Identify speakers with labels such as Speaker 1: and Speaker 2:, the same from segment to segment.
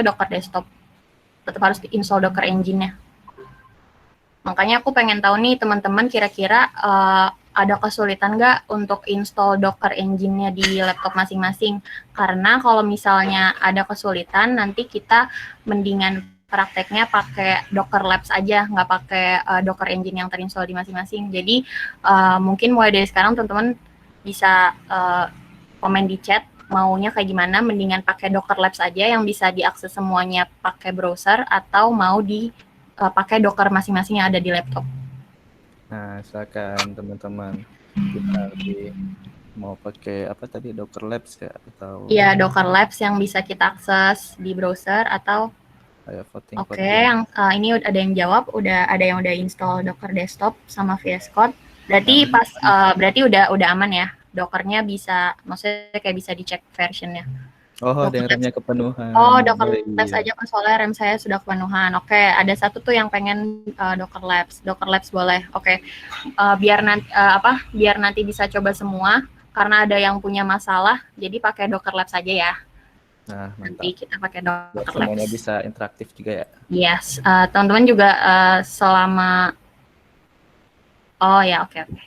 Speaker 1: Docker desktop. Tetap harus install Docker engine-nya. Makanya aku pengen tahu nih teman-teman kira-kira ada kesulitan nggak untuk install Docker engine-nya di laptop masing-masing. Karena kalau misalnya ada kesulitan, nanti kita mendingan prakteknya pakai Docker Labs aja, nggak pakai Docker engine yang terinstall di masing-masing. Jadi mungkin mulai dari sekarang teman-teman bisa komen di chat maunya kayak gimana, mendingan pakai Docker Labs aja yang bisa diakses semuanya pakai browser, atau mau pakai Docker masing-masing yang ada di laptop.
Speaker 2: Nah, silakan teman-teman. Kita lebih mau pakai apa tadi, Docker Labs ya atau?
Speaker 1: Iya, Docker Labs yang bisa kita akses di browser atau
Speaker 2: voting.
Speaker 1: Oke, yang ini ada yang jawab, ada yang udah install Docker Desktop sama VS Code. Berarti berarti udah aman ya. Dockernya bisa, maksudnya kayak bisa dicek versionnya.
Speaker 2: Ada yang RAM-nya kepenuhan.
Speaker 1: Docker Labs aja kan, soalnya RAM saya sudah kepenuhan. Oke, ada satu tuh yang pengen Docker Labs. Docker Labs boleh. Oke. Biar nanti bisa coba semua, karena ada yang punya masalah, jadi pakai Docker Labs aja ya.
Speaker 2: Nah, mantap.
Speaker 1: Nanti kita pakai Docker Labs.
Speaker 2: Semuanya bisa interaktif juga ya.
Speaker 1: Yes, teman-teman juga selama oke.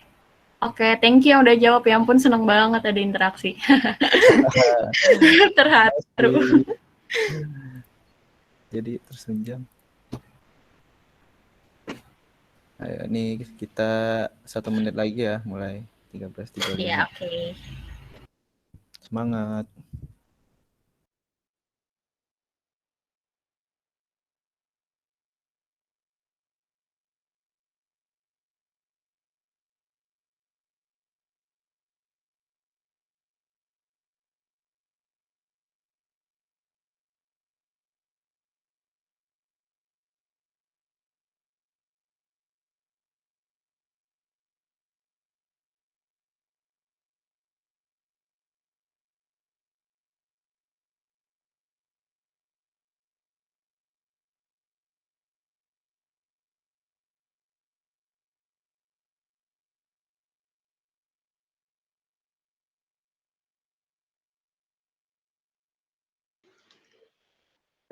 Speaker 1: Oke, thank you yang udah jawab, ya ampun seneng banget ada interaksi. Terharu.
Speaker 2: Jadi tersenyum. Ayo, nih kita 1 menit lagi ya, mulai 13.35.
Speaker 1: Iya, oke.
Speaker 2: Semangat.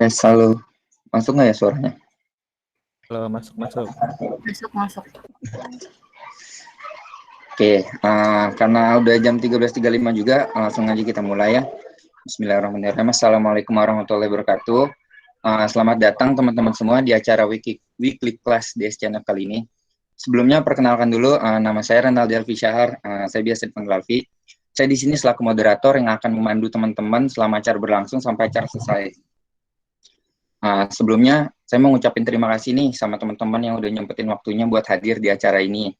Speaker 3: Halo, masuk nggak ya suaranya?
Speaker 2: Halo, masuk.
Speaker 1: Masuk.
Speaker 3: Oke, karena udah jam 13.35 juga, langsung aja kita mulai ya. Bismillahirrahmanirrahim. Assalamualaikum warahmatullahi wabarakatuh. Selamat datang teman-teman semua di acara Weekly Class di SCNF kali ini. Sebelumnya perkenalkan dulu, nama saya Renaldi Alfi Syahar, saya biasa dipanggil Alfi. Saya di sini selaku moderator yang akan memandu teman-teman selama acara berlangsung sampai acara selesai. Sebelumnya, saya mau ngucapin terima kasih nih sama teman-teman yang udah nyempetin waktunya buat hadir di acara ini.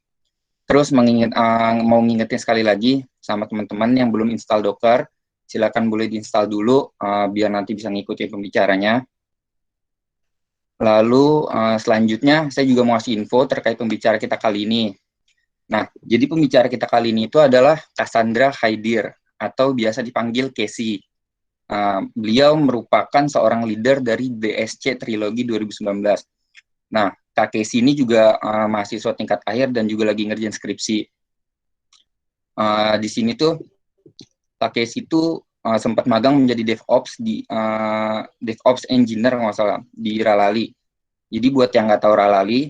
Speaker 3: Terus mau ngingetin sekali lagi sama teman-teman yang belum install Docker, silakan boleh diinstal dulu biar nanti bisa ngikutin pembicaranya. Lalu selanjutnya saya juga mau kasih info terkait pembicara kita kali ini. Nah, jadi pembicara kita kali ini itu adalah Cassandra Khaidir atau biasa dipanggil Casey. Beliau merupakan seorang leader dari BSC Trilogi 2019. Nah, Kak Casey ini juga mahasiswa tingkat akhir dan juga lagi ngerjain skripsi. Di sini tuh Kak Casey itu sempat magang menjadi DevOps Engineer nggak salah di Ralali. Jadi buat yang nggak tahu Ralali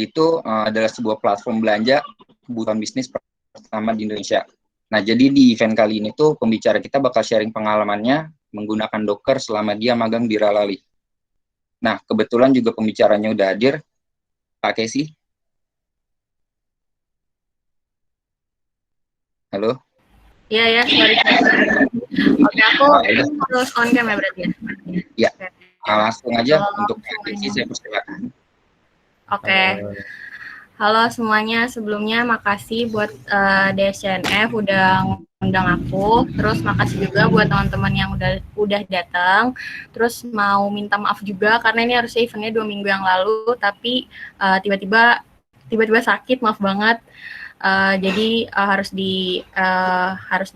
Speaker 3: itu adalah sebuah platform belanja kebutuhan bisnis pertama di Indonesia. Nah, jadi di event kali ini tuh pembicara kita bakal sharing pengalamannya menggunakan Docker selama dia magang di Ralali. Nah, kebetulan juga pembicaranya udah hadir, Pak Casey. Halo?
Speaker 1: Iya, sorry. Oke, aku harus on cam ya berarti ya?
Speaker 3: Ya, langsung aja untuk Casey, saya persilakan.
Speaker 1: Oke. Halo semuanya, sebelumnya makasih buat DSCNF udah ngundang aku. Terus makasih juga buat teman-teman yang udah datang. Terus mau minta maaf juga karena ini harusnya eventnya 2 minggu yang lalu, tapi tiba-tiba sakit, maaf banget. Jadi harus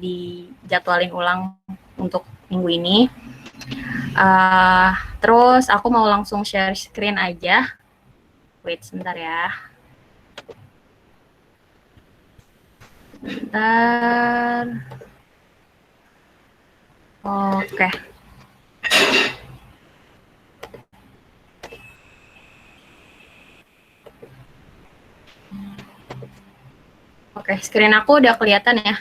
Speaker 1: dijadwalin ulang untuk minggu ini. Terus aku mau langsung share screen aja. Wait sebentar ya. Bentar. Oke. Oke, screen aku udah kelihatan ya.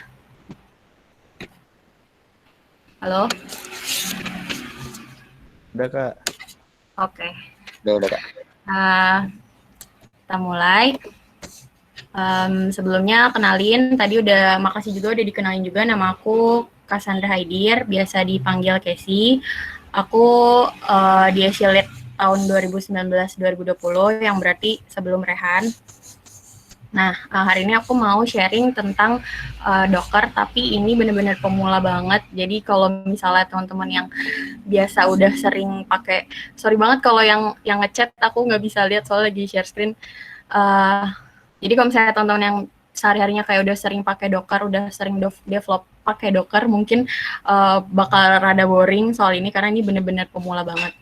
Speaker 1: Halo?
Speaker 2: Udah Kak.
Speaker 1: Oke.
Speaker 3: Udah Kak.
Speaker 1: Kita mulai. Sebelumnya kenalin, tadi udah makasih juga udah dikenalin juga, nama aku Cassandra Haidir, biasa dipanggil Casey. Aku di Asialit tahun 2019-2020 yang berarti sebelum Rehan. Nah, hari ini aku mau sharing tentang Docker, tapi ini benar-benar pemula banget. Jadi kalau misalnya teman-teman yang biasa udah sering pakai, sorry banget kalau yang ngechat aku nggak bisa lihat soalnya lagi share screen. Jadi kalau misalnya teman-teman yang sehari-harinya kayak udah sering pakai Docker, udah sering develop pakai Docker, mungkin bakal rada boring soal ini karena ini benar-benar pemula banget.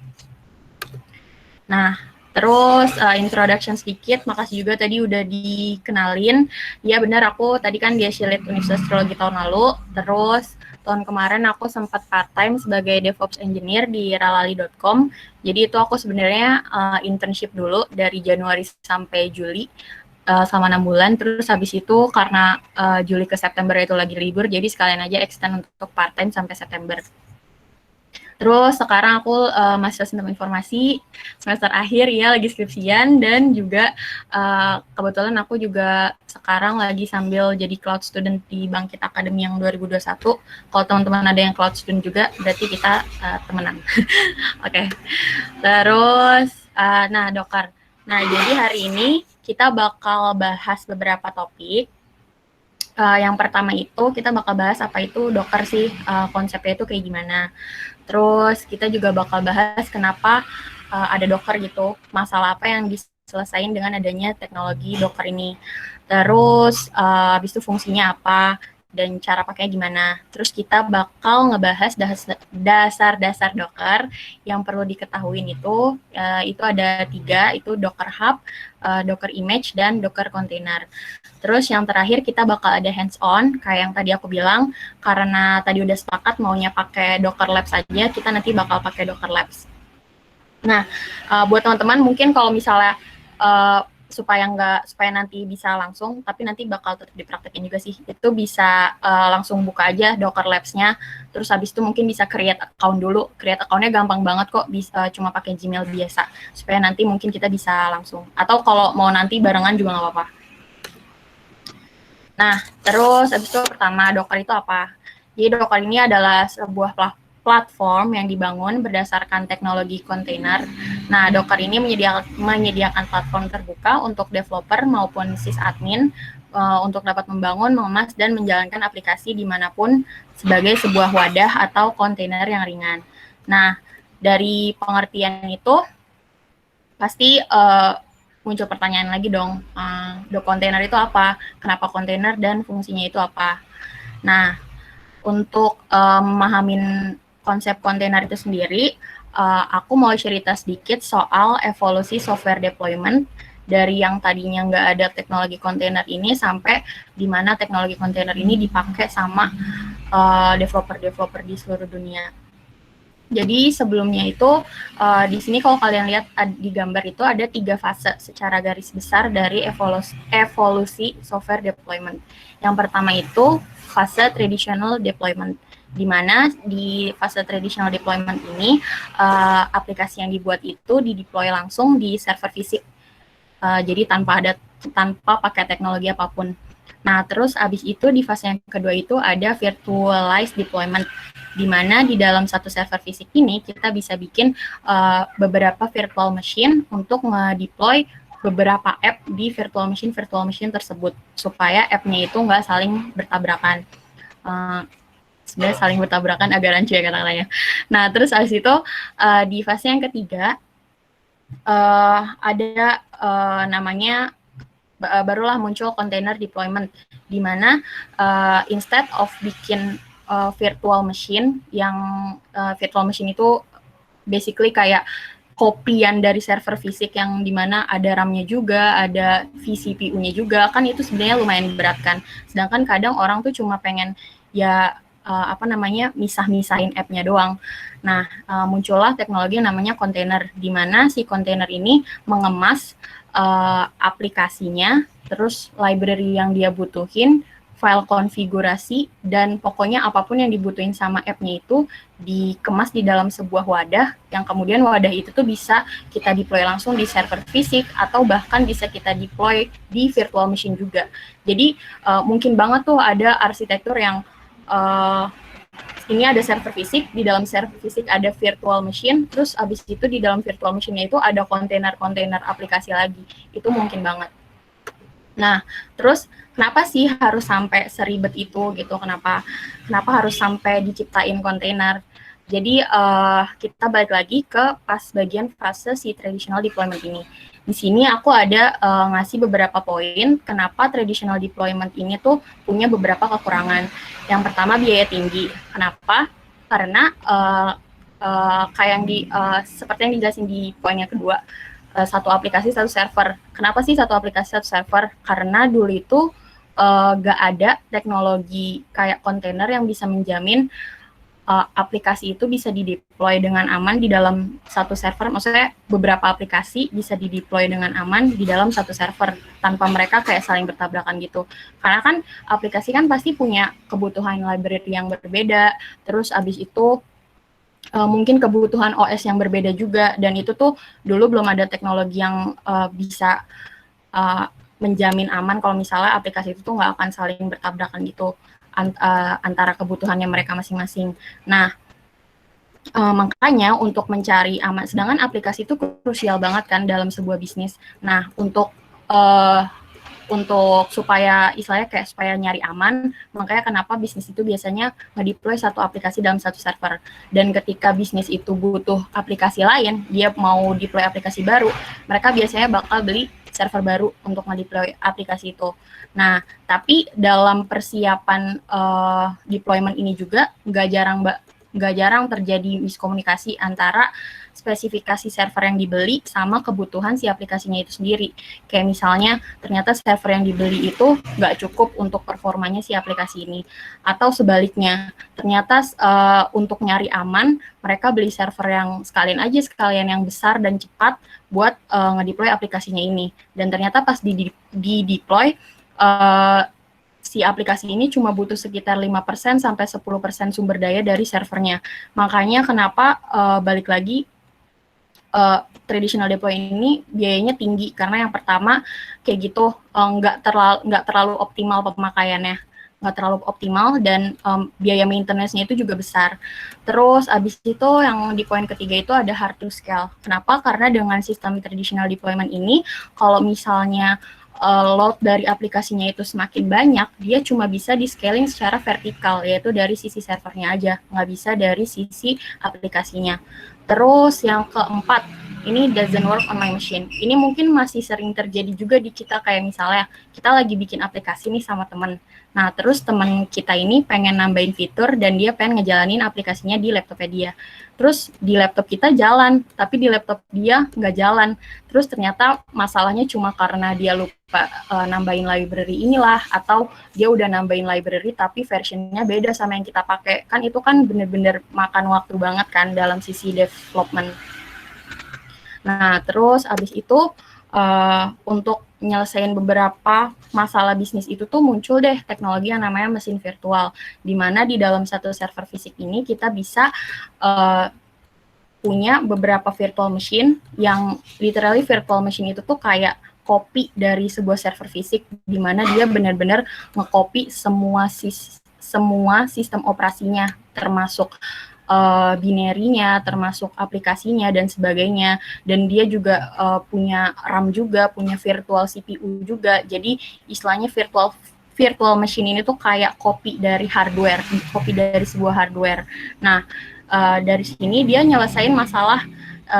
Speaker 1: Nah, terus introduction sedikit, makasih juga tadi udah dikenalin. Ya benar, aku tadi kan di Asialit Universitas Trilogi tahun lalu, terus tahun kemarin aku sempat part-time sebagai DevOps Engineer di ralali.com. Jadi itu aku sebenarnya internship dulu dari Januari sampai Juli. Selama 6 bulan, terus habis itu karena Juli ke September itu lagi libur, jadi sekalian aja extend untuk part-time sampai September. Terus sekarang aku mahasiswa sistem informasi, semester akhir ya, lagi skripsian, dan juga kebetulan aku juga sekarang lagi sambil jadi cloud student di Bangkit Academy yang 2021. Kalau teman-teman ada yang cloud student juga, berarti kita temenan. Oke. Terus, nah Docker. Nah, jadi hari ini kita bakal bahas beberapa topik. Yang pertama itu kita bakal bahas apa itu Docker sih, konsepnya itu kayak gimana. Terus kita juga bakal bahas kenapa ada Docker gitu, masalah apa yang diselesain dengan adanya teknologi Docker ini. Terus habis itu fungsinya apa dan cara pakainya gimana. Terus kita bakal ngebahas dasar-dasar Docker yang perlu diketahuin itu ada 3, itu Docker Hub, Docker Image, dan Docker Container. Terus yang terakhir kita bakal ada hands-on, kayak yang tadi aku bilang, karena tadi udah sepakat maunya pakai Docker Labs aja, kita nanti bakal pakai Docker Labs. Nah, buat teman-teman mungkin kalau misalnya supaya nanti bisa langsung, tapi nanti bakal tetap dipraktekin juga sih. Itu bisa langsung buka aja Docker Labs-nya, terus habis itu mungkin bisa create account dulu. Create account-nya gampang banget kok, bisa cuma pakai Gmail biasa, supaya nanti mungkin kita bisa langsung. Atau kalau mau nanti barengan juga nggak apa-apa. Nah, terus habis itu pertama, Docker itu apa? Jadi Docker ini adalah sebuah platform yang dibangun berdasarkan teknologi kontainer. Nah, Docker ini menyediakan platform terbuka untuk developer maupun sysadmin untuk dapat membangun, mengemas, dan menjalankan aplikasi dimanapun sebagai sebuah wadah atau kontainer yang ringan. Nah, dari pengertian itu pasti muncul pertanyaan lagi dong, kontainer itu apa? Kenapa kontainer dan fungsinya itu apa? Nah, untuk memahamin konsep kontainer itu sendiri, aku mau cerita sedikit soal evolusi software deployment dari yang tadinya nggak ada teknologi kontainer ini sampai di mana teknologi kontainer ini dipakai sama developer-developer di seluruh dunia. Jadi sebelumnya itu di sini kalau kalian lihat di gambar itu ada 3 fase secara garis besar dari evolusi software deployment. Yang pertama itu fase traditional deployment, di mana di fase traditional deployment ini aplikasi yang dibuat itu dideploy langsung di server fisik, jadi tanpa pakai teknologi apapun. Nah, terus abis itu di fase yang kedua itu ada virtualized deployment, di mana di dalam satu server fisik ini kita bisa bikin beberapa virtual machine untuk nge-deploy beberapa app di virtual machine tersebut, supaya app-nya itu nggak saling bertabrakan. Sebenarnya saling bertabrakan agak rancu ya kata-katanya. Nah, terus abis itu di fase yang ketiga ada namanya barulah muncul container deployment, di mana instead of bikin virtual machine virtual machine itu basically kayak kopian dari server fisik yang dimana ada RAM-nya juga, ada vCPU-nya juga, kan itu sebenarnya lumayan berat kan. Sedangkan kadang orang tuh cuma pengen ya misah-misahin app-nya doang. Nah, muncullah teknologi yang namanya container, di mana si container ini mengemas aplikasinya terus library yang dia butuhin, file konfigurasi, dan pokoknya apapun yang dibutuhin sama app-nya itu dikemas di dalam sebuah wadah, yang kemudian wadah itu tuh bisa kita deploy langsung di server fisik, atau bahkan bisa kita deploy di virtual machine juga. Jadi mungkin banget tuh ada arsitektur yang ini ada server fisik, di dalam server fisik ada virtual machine, terus abis itu di dalam virtual machine-nya itu ada kontainer-kontainer aplikasi lagi. Itu mungkin banget. Nah, terus kenapa sih harus sampai seribet itu gitu? Kenapa harus sampai diciptain kontainer? Jadi kita balik lagi ke pas bagian fase si traditional deployment ini. Di sini aku ada ngasih beberapa poin kenapa traditional deployment ini tuh punya beberapa kekurangan. Yang pertama, biaya tinggi. Kenapa? Karena kayak yang seperti yang dijelasin di poin yang kedua, satu aplikasi satu server. Kenapa sih satu aplikasi satu server? Karena dulu itu gak ada teknologi kayak kontainer yang bisa menjamin aplikasi itu bisa dideploy dengan aman di dalam satu server. Maksudnya beberapa aplikasi bisa dideploy dengan aman di dalam satu server tanpa mereka kayak saling bertabrakan gitu. Karena kan aplikasi kan pasti punya kebutuhan library yang berbeda, terus abis itu mungkin kebutuhan OS yang berbeda juga, dan itu tuh dulu belum ada teknologi yang bisa menjamin aman kalau misalnya aplikasi itu tuh nggak akan saling bertabrakan gitu antara kebutuhannya mereka masing-masing. Nah, makanya untuk mencari aman, sedangkan aplikasi itu krusial banget kan dalam sebuah bisnis. Nah, untuk supaya istilahnya kayak supaya nyari aman, makanya kenapa bisnis itu biasanya ngedeploy satu aplikasi dalam satu server. Dan ketika bisnis itu butuh aplikasi lain, dia mau deploy aplikasi baru, mereka biasanya bakal beli server baru untuk ngedeploy aplikasi itu. Nah, tapi dalam persiapan deployment ini juga nggak jarang terjadi miskomunikasi antara spesifikasi server yang dibeli sama kebutuhan si aplikasinya itu sendiri. Kayak misalnya ternyata server yang dibeli itu nggak cukup untuk performanya si aplikasi ini. Atau sebaliknya, ternyata untuk nyari aman, mereka beli server yang sekalian yang besar dan cepat buat ngedeploy aplikasinya ini. Dan ternyata pas di deploy, si aplikasi ini cuma butuh sekitar 5% sampai 10% sumber daya dari servernya. Makanya kenapa balik lagi traditional deploy ini biayanya tinggi, karena yang pertama kayak gitu nggak terlalu optimal pemakaiannya, nggak terlalu optimal, dan biaya maintenance-nya itu juga besar. Terus abis itu yang di poin ketiga itu ada hard to scale. Kenapa? Karena dengan sistem traditional deployment ini, kalau misalnya load dari aplikasinya itu semakin banyak, dia cuma bisa di scaling secara vertikal, yaitu dari sisi servernya aja, nggak bisa dari sisi aplikasinya. Terus yang keempat, ini doesn't work on my machine. Ini mungkin masih sering terjadi juga di kita, kayak misalnya kita lagi bikin aplikasi nih sama temen. Nah, terus temen kita ini pengen nambahin fitur dan dia pengen ngejalanin aplikasinya di laptopnya dia. Terus di laptop kita jalan, tapi di laptop dia nggak jalan. Terus ternyata masalahnya cuma karena dia lupa nambahin library inilah, atau dia udah nambahin library tapi versionnya beda sama yang kita pakai. Kan itu kan bener-bener makan waktu banget kan dalam sisi development. Nah, terus abis itu untuk nyelesain beberapa masalah bisnis itu tuh muncul deh teknologi yang namanya mesin virtual, di mana di dalam satu server fisik ini kita bisa punya beberapa virtual machine, yang literally virtual machine itu tuh kayak copy dari sebuah server fisik, di mana dia benar-benar nge-copy semua sistem operasinya, termasuk binary-nya, termasuk aplikasinya, dan sebagainya. Dan dia juga punya RAM juga, punya virtual CPU juga. Jadi istilahnya virtual machine ini tuh kayak copy dari hardware, copy dari sebuah hardware. Nah, dari sini dia nyelesain masalah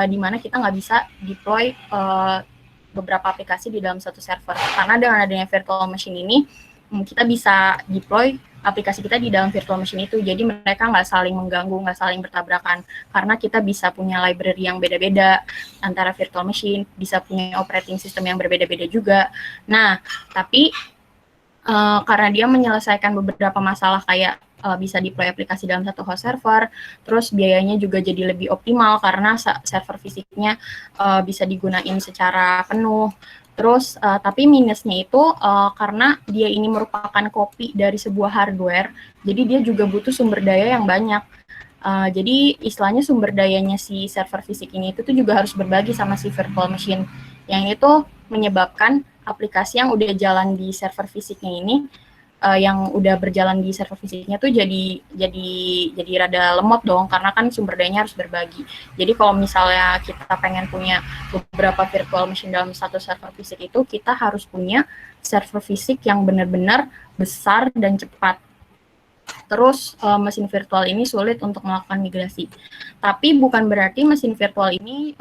Speaker 1: di mana kita nggak bisa deploy beberapa aplikasi di dalam satu server. Karena dengan adanya virtual machine ini, kita bisa deploy aplikasi kita di dalam virtual machine itu, jadi mereka nggak saling mengganggu, nggak saling bertabrakan, karena kita bisa punya library yang beda-beda antara virtual machine, bisa punya operating system yang berbeda-beda juga. Nah, tapi karena dia menyelesaikan beberapa masalah kayak bisa deploy aplikasi dalam satu host server, terus biayanya juga jadi lebih optimal karena server fisiknya bisa digunain secara penuh. Terus tapi minusnya itu karena dia ini merupakan copy dari sebuah hardware, jadi dia juga butuh sumber daya yang banyak. Jadi istilahnya sumber dayanya si server fisik ini itu tuh juga harus berbagi sama si virtual machine. Yang itu menyebabkan aplikasi yang udah jalan di server fisiknya ini, yang udah berjalan di server fisiknya tuh jadi rada lemot dong, karena kan sumber dayanya harus berbagi. Jadi kalau misalnya kita pengen punya beberapa virtual machine dalam satu server fisik itu, kita harus punya server fisik yang benar-benar besar dan cepat. Terus mesin virtual ini sulit untuk melakukan migrasi. Tapi bukan berarti mesin virtual ini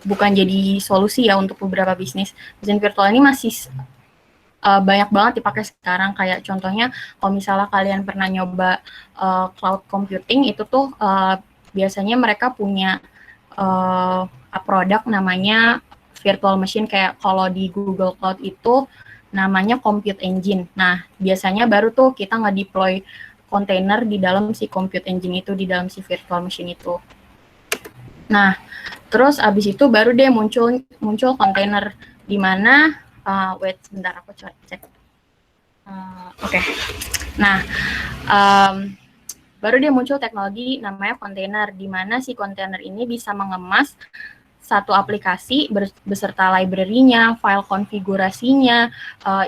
Speaker 1: bukan jadi solusi ya untuk beberapa bisnis. Mesin virtual ini masih banyak banget dipakai sekarang. Kayak contohnya kalau misalnya kalian pernah nyoba cloud computing, itu tuh biasanya mereka punya produk namanya virtual machine. Kayak kalau di Google Cloud itu namanya compute engine. Nah, biasanya baru tuh kita nge-deploy kontainer di dalam si compute engine itu, di dalam si virtual machine itu. Nah, terus abis itu baru deh muncul kontainer, di mana wait sebentar, aku cek. Oke. Nah, baru dia muncul teknologi namanya kontainer, di mana si kontainer ini bisa mengemas satu aplikasi beserta library-nya, file konfigurasinya,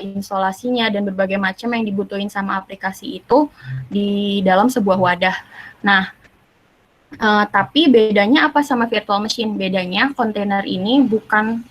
Speaker 1: instalasinya, dan berbagai macam yang dibutuhin sama aplikasi itu di dalam sebuah wadah. Nah, tapi bedanya apa sama virtual machine? Bedanya kontainer ini bukan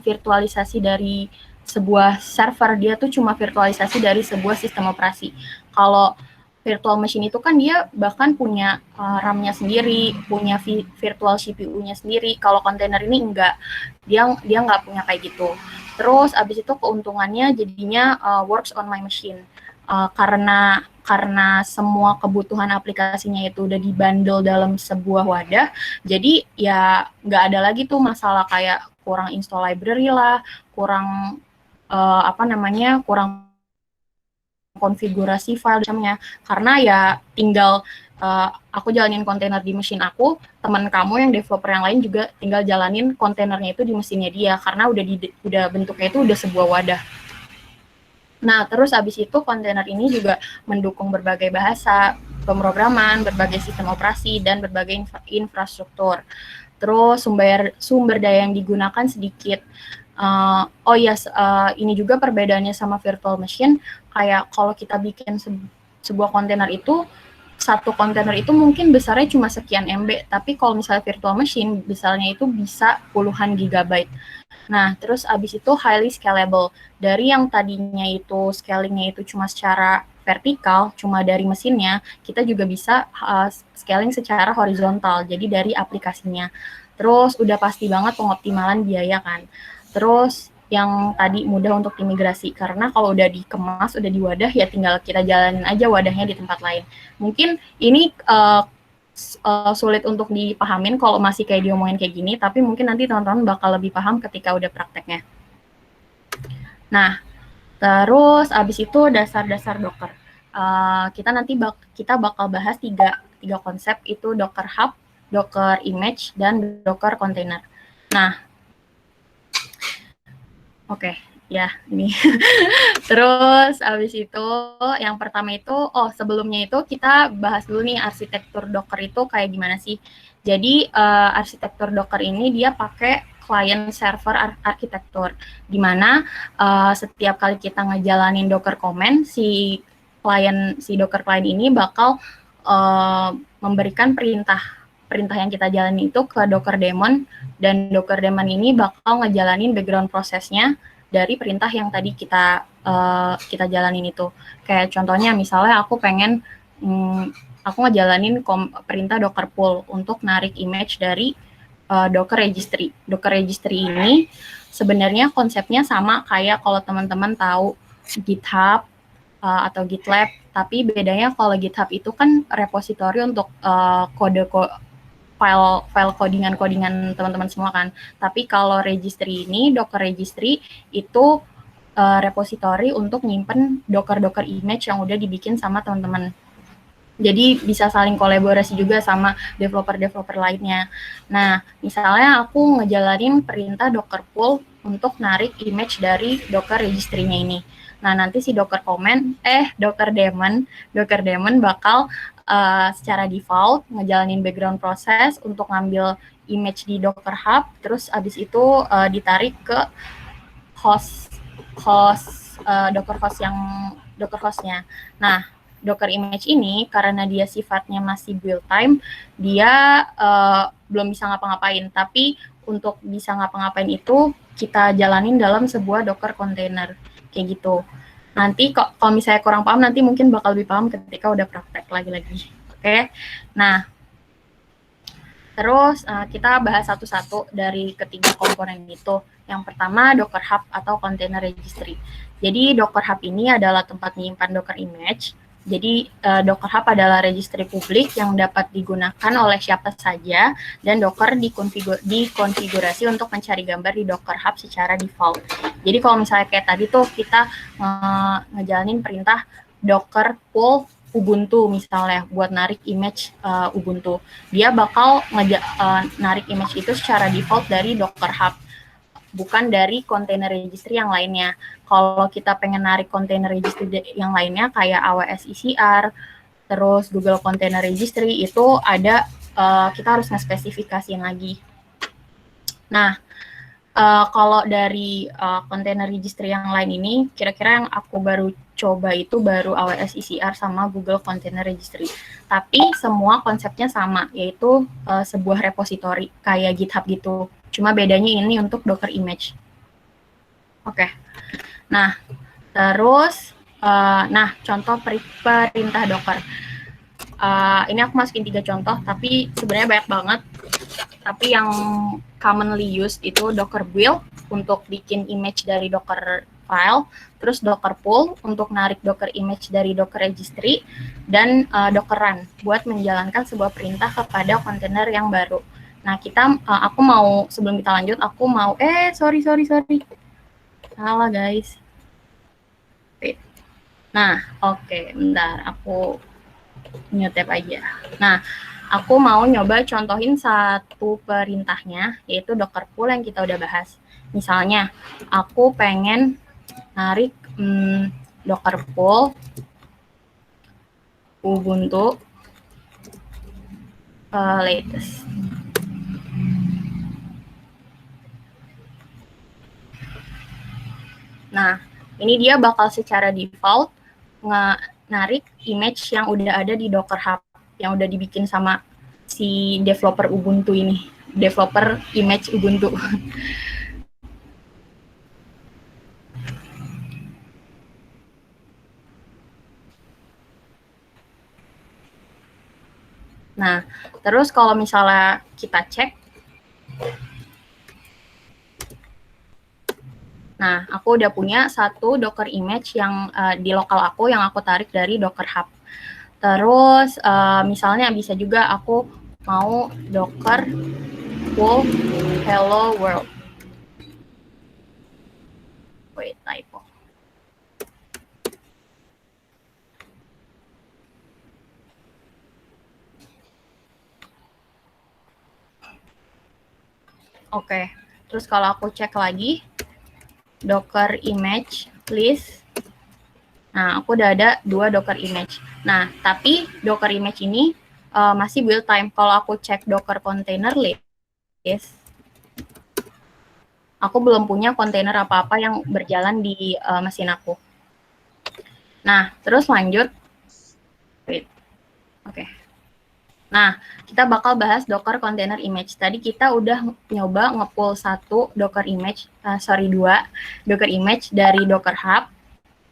Speaker 1: virtualisasi dari sebuah server, dia tuh cuma virtualisasi dari sebuah sistem operasi. Kalau virtual machine itu kan dia bahkan punya RAM-nya sendiri, punya virtual CPU-nya sendiri. Kalau kontainer ini enggak, dia nggak punya kayak gitu. Terus abis itu keuntungannya jadinya works on my machine. Karena semua kebutuhan aplikasinya itu udah dibundle dalam sebuah wadah, jadi ya nggak ada lagi tuh masalah kayak kurang install library lah, kurang kurang konfigurasi file macamnya, karena ya tinggal aku jalanin kontainer di mesin aku, teman kamu yang developer yang lain juga tinggal jalanin kontainernya itu di mesinnya dia, karena udah bentuknya itu udah sebuah wadah. Nah, terus abis itu kontainer ini juga mendukung berbagai bahasa pemrograman, berbagai sistem operasi, dan berbagai infrastruktur. Terus sumber daya yang digunakan sedikit. Ini juga perbedaannya sama virtual machine. Kayak kalau kita bikin sebuah kontainer itu, satu kontainer itu mungkin besarnya cuma sekian MB, tapi kalau misalnya virtual machine, besarnya itu bisa puluhan gigabyte. Nah, terus abis itu highly scalable. Dari yang tadinya itu scalingnya itu cuma secara vertikal, cuma dari mesinnya, kita juga bisa scaling secara horizontal, jadi dari aplikasinya. Terus udah pasti banget pengoptimalan biaya kan. Terus yang tadi mudah untuk imigrasi, karena kalau udah dikemas, udah di wadah, ya tinggal kita jalanin aja wadahnya di tempat lain. Mungkin ini sulit untuk dipahamin kalau masih kayak diomongin kayak gini, tapi mungkin nanti teman-teman bakal lebih paham ketika udah prakteknya. Nah, terus abis itu dasar-dasar Docker. Kita bakal bahas tiga konsep, itu Docker Hub, Docker Image, dan Docker Container. Nah, oke. Ya, ini. Terus abis itu yang pertama itu, sebelumnya itu kita bahas dulu nih arsitektur Docker itu kayak gimana sih. Jadi arsitektur Docker ini dia pakai client server arsitektur, di mana setiap kali kita ngejalanin Docker command, si Docker client ini bakal memberikan perintah yang kita jalani itu ke Docker daemon, dan Docker daemon ini bakal ngejalanin background prosesnya dari perintah yang tadi kita jalanin itu. Kayak contohnya misalnya aku pengen aku ngejalanin perintah Docker pull untuk narik image dari Docker registry. Docker registry ini sebenarnya konsepnya sama kayak kalau teman-teman tahu GitHub atau GitLab, tapi bedanya kalau GitHub itu kan repositori untuk file codingan teman-teman semua kan. Tapi kalau registry ini, Docker registry itu repository untuk nyimpen Docker image yang udah dibikin sama teman-teman. Jadi bisa saling kolaborasi juga sama developer-developer lainnya. Nah, misalnya aku ngejalanin perintah Docker pull untuk narik image dari Docker registry-nya ini. Nah, nanti si Docker daemon bakal secara default ngejalanin background proses untuk ngambil image di Docker Hub, terus abis itu ditarik ke Docker hostnya. Nah, Docker image ini karena dia sifatnya masih build time, dia belum bisa ngapa-ngapain. Tapi untuk bisa ngapa-ngapain itu kita jalanin dalam sebuah Docker container kayak gitu. Nanti kalau misalnya kurang paham, nanti mungkin bakal lebih paham ketika udah praktek lagi-lagi. Oke. Nah, terus kita bahas satu-satu dari ketiga komponen itu. Yang pertama Docker Hub atau Container Registry. Jadi Docker Hub ini adalah tempat menyimpan Docker image. Jadi Docker Hub adalah registry publik yang dapat digunakan oleh siapa saja dan Docker dikonfigurasi untuk mencari gambar di Docker Hub secara default. Jadi kalau misalnya kayak tadi tuh kita ngejalanin perintah Docker pull Ubuntu misalnya buat narik image Ubuntu. Dia bakal narik image itu secara default dari Docker Hub, bukan dari container registry yang lainnya. Kalau kita pengen narik container registry yang lainnya kayak AWS ECR, terus Google Container Registry itu ada kita harus nge-spesifikasiin lagi. Nah, kalau dari container registry yang lain ini, kira-kira yang aku baru coba itu baru AWS ECR sama Google Container Registry. Tapi semua konsepnya sama, yaitu sebuah repository kayak GitHub gitu. Cuma bedanya ini untuk Docker image. Oke. Nah, terus, contoh perintah Docker. Ini aku masukin 3 contoh, tapi sebenarnya banyak banget. Tapi yang commonly used itu Docker build untuk bikin image dari Docker file, terus Docker pull untuk narik Docker image dari Docker registry, dan Docker run buat menjalankan sebuah perintah kepada kontainer yang baru. Nah, aku mau, sebelum kita lanjut, aku mau, sorry. Salah, guys. Nah, oke, bentar, aku mute aja. Nah, aku mau nyoba contohin satu perintahnya, yaitu Docker pull yang kita udah bahas. Misalnya, aku pengen narik Docker pull Ubuntu latest. Nah, ini dia bakal secara default narik image yang udah ada di Docker Hub, yang udah dibikin sama si developer Ubuntu ini, developer image Ubuntu. Nah, terus kalau misalnya kita cek, nah, aku udah punya satu Docker image yang di lokal aku yang aku tarik dari Docker Hub. Terus misalnya bisa juga aku mau Docker pull hello world. Wait, typo. Oke, terus kalau aku cek lagi Docker image list. Nah, aku udah ada 2 Docker image. Nah, tapi Docker image ini masih build time. Kalau aku cek Docker container list, aku belum punya kontainer apa-apa yang berjalan di mesin aku. Nah, terus lanjut. Oke. Nah, kita bakal bahas Docker Container Image. Tadi kita udah nyoba nge-pull 2 Docker image dari Docker Hub.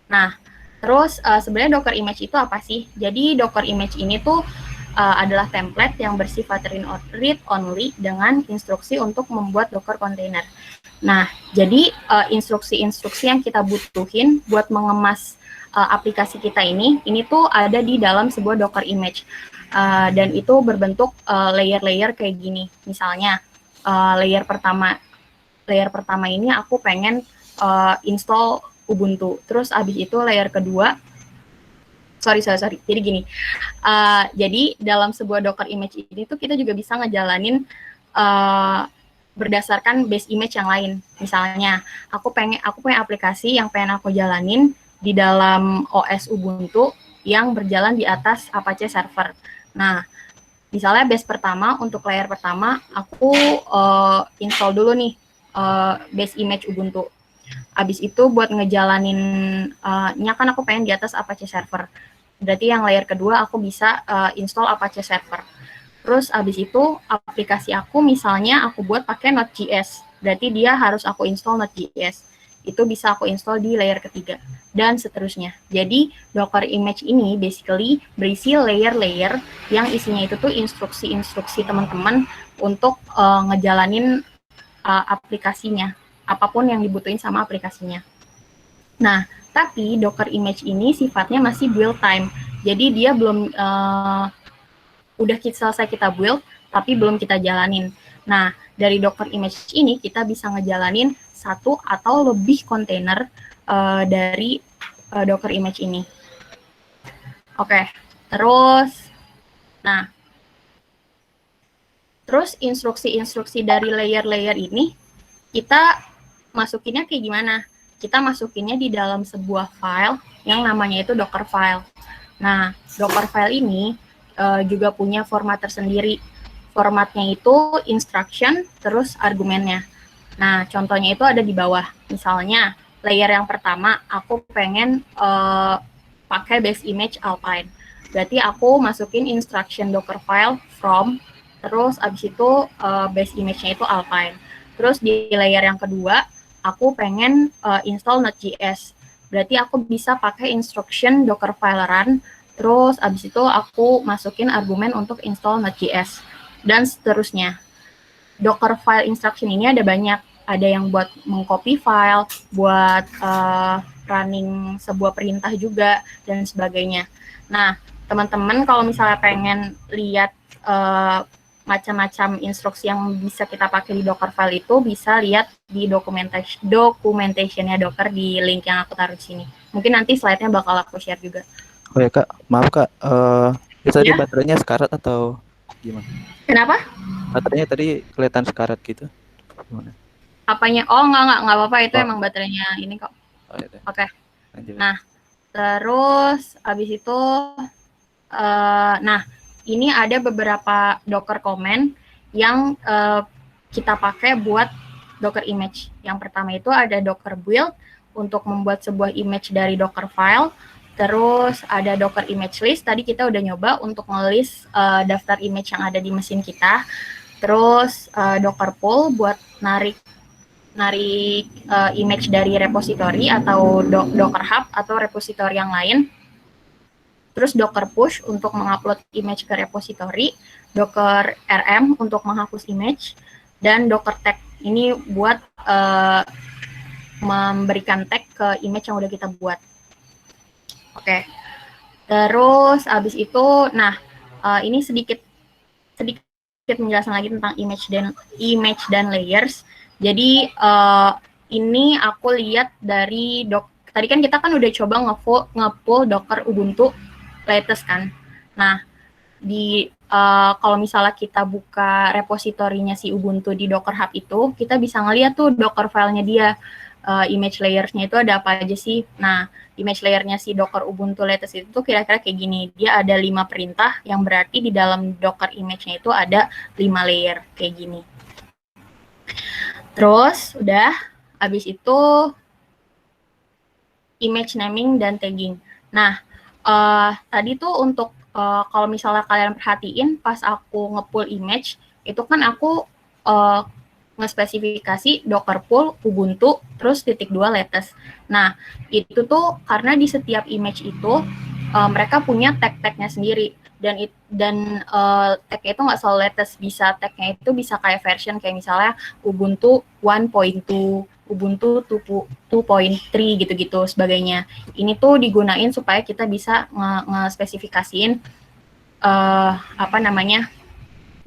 Speaker 1: Nah, terus sebenarnya Docker image itu apa sih? Jadi Docker image ini tuh adalah template yang bersifat read-only dengan instruksi untuk membuat Docker container. Nah, jadi instruksi-instruksi yang kita butuhin buat mengemas aplikasi kita ini tuh ada di dalam sebuah Docker image. Dan itu berbentuk layer-layer kayak gini. Misalnya layer pertama ini aku pengen install Ubuntu. Terus abis itu layer kedua Sorry. Jadi gini, jadi dalam sebuah Docker image ini tuh kita juga bisa ngejalanin berdasarkan base image yang lain. Misalnya, aku punya aplikasi yang pengen aku jalanin di dalam OS Ubuntu yang berjalan di atas Apache server. Nah, misalnya base pertama, untuk layer pertama, aku install dulu nih base image Ubuntu. Abis itu buat ngejalanin, kan aku pengen di atas Apache server. Berarti yang layer kedua aku bisa install Apache server. Terus abis itu aplikasi aku misalnya aku buat pakai Node.js. Berarti dia harus aku install Node.js. Itu bisa aku install di layer ketiga. Dan seterusnya. Jadi Docker image ini basically berisi layer-layer yang isinya itu tuh instruksi-instruksi teman-teman untuk ngejalanin aplikasinya. Apapun yang dibutuhin sama aplikasinya. Nah, tapi Docker image ini sifatnya masih build time. Jadi dia belum udah selesai kita build, tapi belum kita jalanin. Nah, dari Docker image ini kita bisa ngejalanin satu atau lebih kontainer dari Docker image ini. Oke, terus instruksi-instruksi dari layer-layer ini kita masukinnya kayak gimana? Kita masukinnya di dalam sebuah file yang namanya itu Docker file. Nah, Docker file ini juga punya format tersendiri. Formatnya itu instruction, terus argumennya. Nah, contohnya itu ada di bawah. Misalnya, layer yang pertama, aku pengen pakai base image Alpine. Berarti aku masukin instruction Docker file from, terus abis itu base image-nya itu Alpine. Terus di layer yang kedua, aku pengen install Node.js. Berarti aku bisa pakai instruction Docker file run, terus abis itu aku masukin argumen untuk install Node.js, dan seterusnya. Docker file instruction ini ada banyak. Ada yang buat mengcopy file, buat running sebuah perintah juga, dan sebagainya. Nah, teman-teman kalau misalnya pengen lihat macam-macam instruksi yang bisa kita pakai di Docker file itu, bisa lihat di documentation-nya Docker di link yang aku taruh di sini. Mungkin nanti slide-nya bakal aku share juga.
Speaker 2: Oh ya Kak, maaf Kak, itu tadi
Speaker 1: Ya?
Speaker 2: baterainya sekarat atau gimana?
Speaker 1: Kenapa?
Speaker 2: Baterainya tadi kelihatan sekarat gitu. Gimana?
Speaker 1: Apanya? Oh, enggak apa-apa, itu
Speaker 2: Oh.
Speaker 1: emang baterainya ini kok.
Speaker 2: Oh, ya deh.
Speaker 1: Oke.
Speaker 2: Lanjut.
Speaker 1: Nah, terus abis itu, ini ada beberapa Docker command yang kita pakai buat Docker image. Yang pertama itu ada Docker build untuk membuat sebuah image dari Docker file. Terus ada Docker image list, tadi kita udah nyoba untuk nge-list daftar image yang ada di mesin kita. Terus Docker pull buat narik image dari repository atau Docker Hub atau repository yang lain. Terus Docker push untuk mengupload image ke repository, Docker RM untuk menghapus image, dan Docker tag ini buat memberikan tag ke image yang udah kita buat. Oke. Terus abis itu, ini sedikit menjelaskan lagi tentang image dan layers. Jadi ini aku lihat dari tadi kan kita udah coba nge-pull Docker Ubuntu latest kan. Nah, kalau misalnya kita buka repositorinya si Ubuntu di Docker Hub itu, kita bisa ngeliat tuh Docker filenya dia. Image layers-nya itu ada apa aja sih? Nah, image layer-nya si Docker Ubuntu latest itu tuh kira-kira kayak gini. Dia ada 5 perintah, yang berarti di dalam Docker image-nya itu ada 5 layer, kayak gini. Terus, udah, habis itu image naming dan tagging. Nah, tadi tuh untuk, kalau misalnya kalian perhatiin, pas aku nge-pull image, itu kan aku nge-spesifikasi Docker pull Ubuntu terus !2 latest. Nah, itu tuh karena di setiap image itu mereka punya tag-tagnya sendiri, dan tagnya itu nggak selalu latest, tagnya itu bisa kayak version, kayak misalnya Ubuntu 1.2, Ubuntu 2.3 gitu-gitu sebagainya. Ini tuh digunain supaya kita bisa nge-spesifikasiin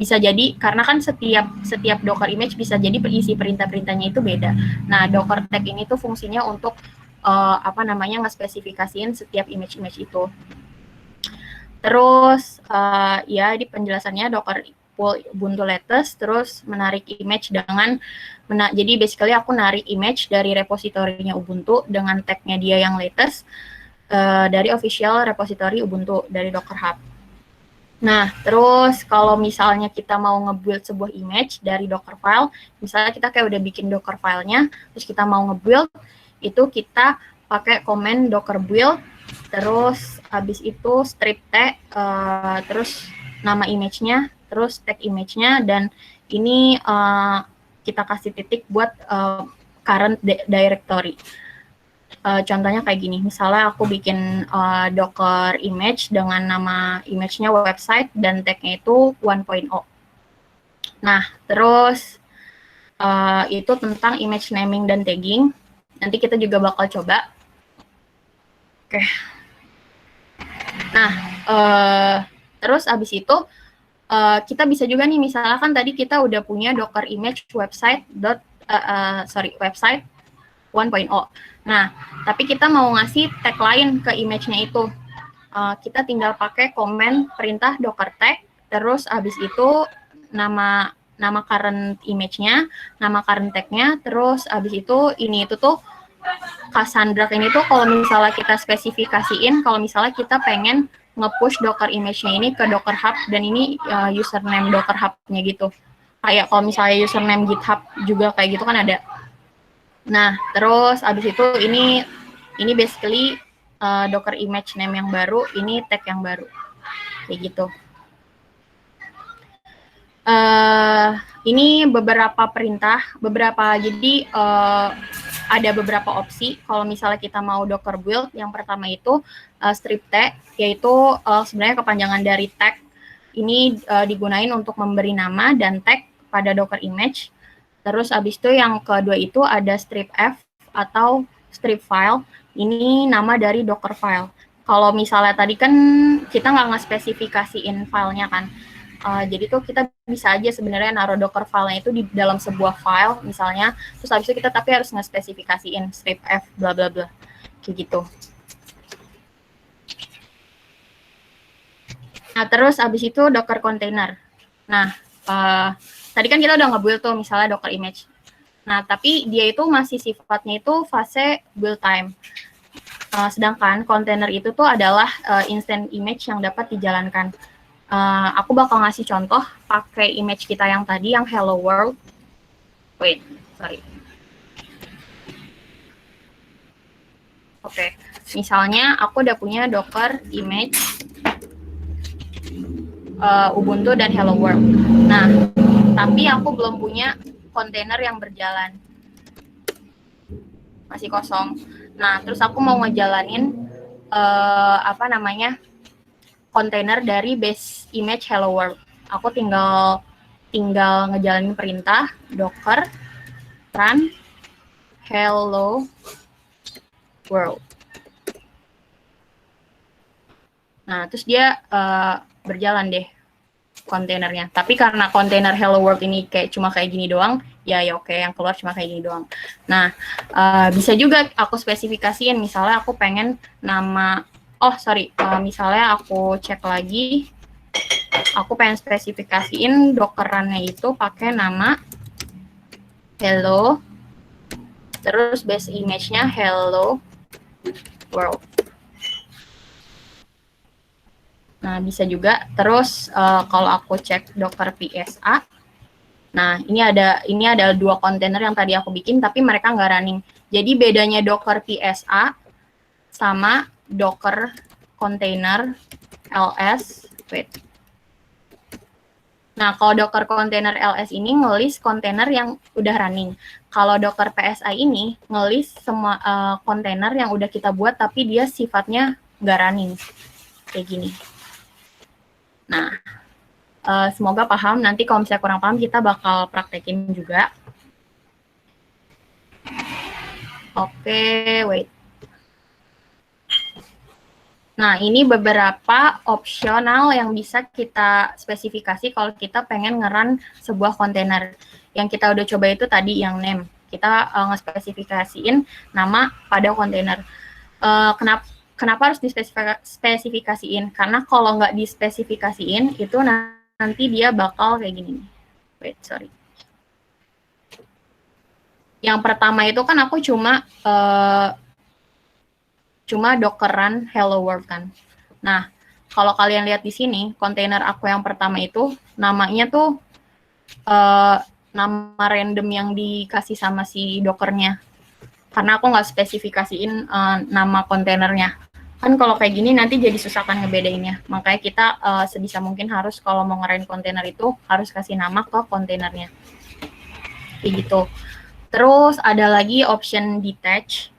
Speaker 1: bisa jadi, karena kan setiap Docker image bisa jadi isi perintah-perintahnya itu beda. Nah, Docker tag ini tuh fungsinya untuk nge-spesifikasiin setiap image-image itu. Terus ya di penjelasannya Docker pull Ubuntu latest, terus menarik image dengan jadi basically aku narik image dari repositorinya Ubuntu dengan tag-nya dia yang latest dari official repository Ubuntu dari Docker Hub. Nah, terus kalau misalnya kita mau nge-build sebuah image dari Docker file, misalnya kita kayak udah bikin Docker filenya, terus kita mau nge-build, itu kita pakai command docker build, terus habis itu strip tag, terus nama image-nya, terus tag image-nya, dan ini kita kasih titik buat current directory. Contohnya kayak gini, misalnya aku bikin docker image dengan nama image-nya website dan tag-nya itu 1.0. Nah, terus itu tentang image naming dan tagging. Nanti kita juga bakal coba. Oke. Nah, terus abis itu kita bisa juga nih, misalkan tadi kita udah punya docker image website website 1.0. Nah, tapi kita mau ngasih tag lain ke image-nya itu. Kita tinggal pakai command perintah docker tag, terus abis itu nama current image-nya, nama current tag-nya, terus abis itu ini itu tuh Cassandra ini tuh kalau misalnya kita spesifikasiin, kalau misalnya kita pengen nge-push Docker image-nya ini ke Docker Hub, dan ini username Docker Hub-nya gitu. Kayak kalau misalnya username GitHub juga kayak gitu kan ada. Nah, terus abis itu ini basically Docker image name yang baru, ini tag yang baru. Kayak gitu. Ini beberapa perintah, jadi ada beberapa opsi kalau misalnya kita mau Docker build. Yang pertama itu strip tag, yaitu sebenarnya kepanjangan dari tag. Ini digunain untuk memberi nama dan tag pada Docker image. Terus abis itu yang kedua itu ada strip f atau strip file. Ini nama dari Docker file. Kalau misalnya tadi kan kita nggak nge-spesifikasiin filenya kan. Jadi tuh kita bisa aja sebenarnya naruh Docker file-nya itu di dalam sebuah file misalnya, terus habis itu kita tapi harus nge-spesifikasiin strip f bla bla bla kayak gitu. Nah, terus habis itu Docker container. Nah, tadi kan kita udah nge-build tuh misalnya Docker image. Nah, tapi dia itu masih sifatnya itu fase build time. Sedangkan container itu tuh adalah instant image yang dapat dijalankan. Aku bakal ngasih contoh pakai image kita yang tadi, yang hello world. Wait, sorry. Oke, misalnya aku udah punya Docker image Ubuntu dan hello world. Nah, tapi aku belum punya kontainer yang berjalan. Masih kosong. Nah, terus aku mau ngejalanin kontainer dari base image hello world. Aku tinggal ngejalanin perintah docker run hello world. Nah, terus dia berjalan deh kontainernya. Tapi karena kontainer hello world ini cuma kayak gini doang, ya oke, yang keluar cuma kayak gini doang. Nah, bisa juga aku spesifikasiin, misalnya aku pengen nama, misalnya aku cek lagi, aku pengen spesifikasiin dockerannya itu pakai nama hello, terus base image-nya hello world. Nah, bisa juga. Terus kalau aku cek docker PSA, nah ini ada 2 kontainer yang tadi aku bikin, tapi mereka nggak running. Jadi bedanya docker PSA sama docker container ls. Nah, kalau docker container ls ini ngelis kontainer yang udah running. Kalau docker PSA ini ngelis semua kontainer yang udah kita buat tapi dia sifatnya nggak running. Kayak gini. Nah, semoga paham. Nanti kalau misalnya kurang paham, kita bakal praktekin juga. Oke, wait. Nah, ini beberapa opsional yang bisa kita spesifikasi kalau kita pengen nge-run sebuah kontainer. Yang kita udah coba itu tadi yang name. Kita nge-spesifikasiin nama pada kontainer. kenapa harus dispesifikasiin? Karena kalau nggak dispesifikasiin, itu nanti dia bakal kayak gini nih. Wait, sorry. Yang pertama itu kan aku cuma Dockeran Hello World kan. Nah, kalau kalian lihat di sini, kontainer aku yang pertama itu namanya tuh nama random yang dikasih sama si Dockernya. Karena aku nggak spesifikasiin nama kontainernya. Kan kalau kayak gini nanti jadi susah kan ngebedainnya. Makanya kita sebisa mungkin harus kalau mau ngerain kontainer itu harus kasih nama ke kontainernya. Kayak gitu. Terus ada lagi option detach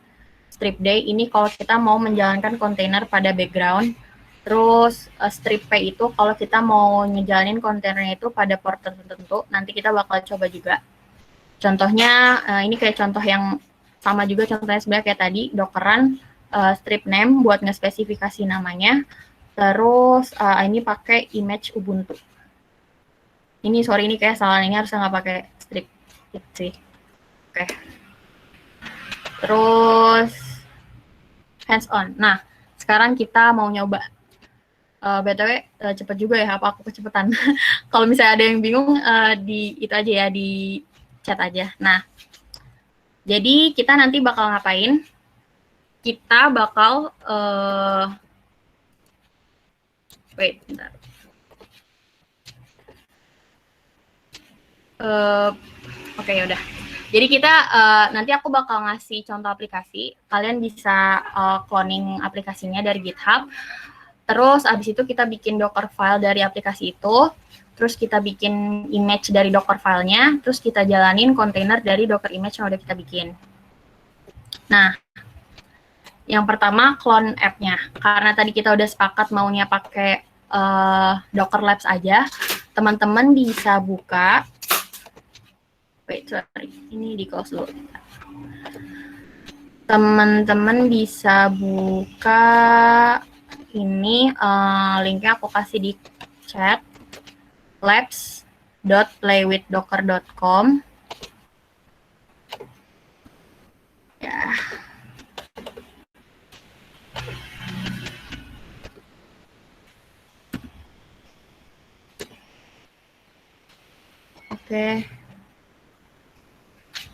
Speaker 1: strip day. Ini kalau kita mau menjalankan kontainer pada background. Terus strip pay itu kalau kita mau ngejalanin kontainernya itu pada port tertentu. Nanti kita bakal coba juga. Contohnya ini kayak contoh yang sama juga contohnya sebenarnya kayak tadi, Dockeran strip name buat ngespesifikasi namanya. Terus ini pakai image Ubuntu. Ini sorry ini kayak salah, ini harusnya nggak pakai strip itu sih. Oke. Terus hands on. Nah, sekarang kita mau nyoba. BTW cepet juga ya, apa aku kecepetan? Kalau misalnya ada yang bingung di itu aja ya, di chat aja. Nah, jadi kita nanti bakal ngapain? Kita bakal wait, bentar. Oke, yaudah. Jadi kita nanti aku bakal ngasih contoh aplikasi. Kalian bisa cloning aplikasinya dari GitHub. Terus abis itu kita bikin Docker file dari aplikasi itu. Terus kita bikin image dari Docker filenya. Terus kita jalanin kontainer dari Docker image yang udah kita bikin. Nah, yang pertama clone app-nya. Karena tadi kita udah sepakat maunya pakai Docker Labs aja. Teman-teman bisa buka. Wait, sorry. Ini di close dulu. Teman-teman bisa buka ini linknya aku kasih di chat, labs.playwithdocker.com. Ya.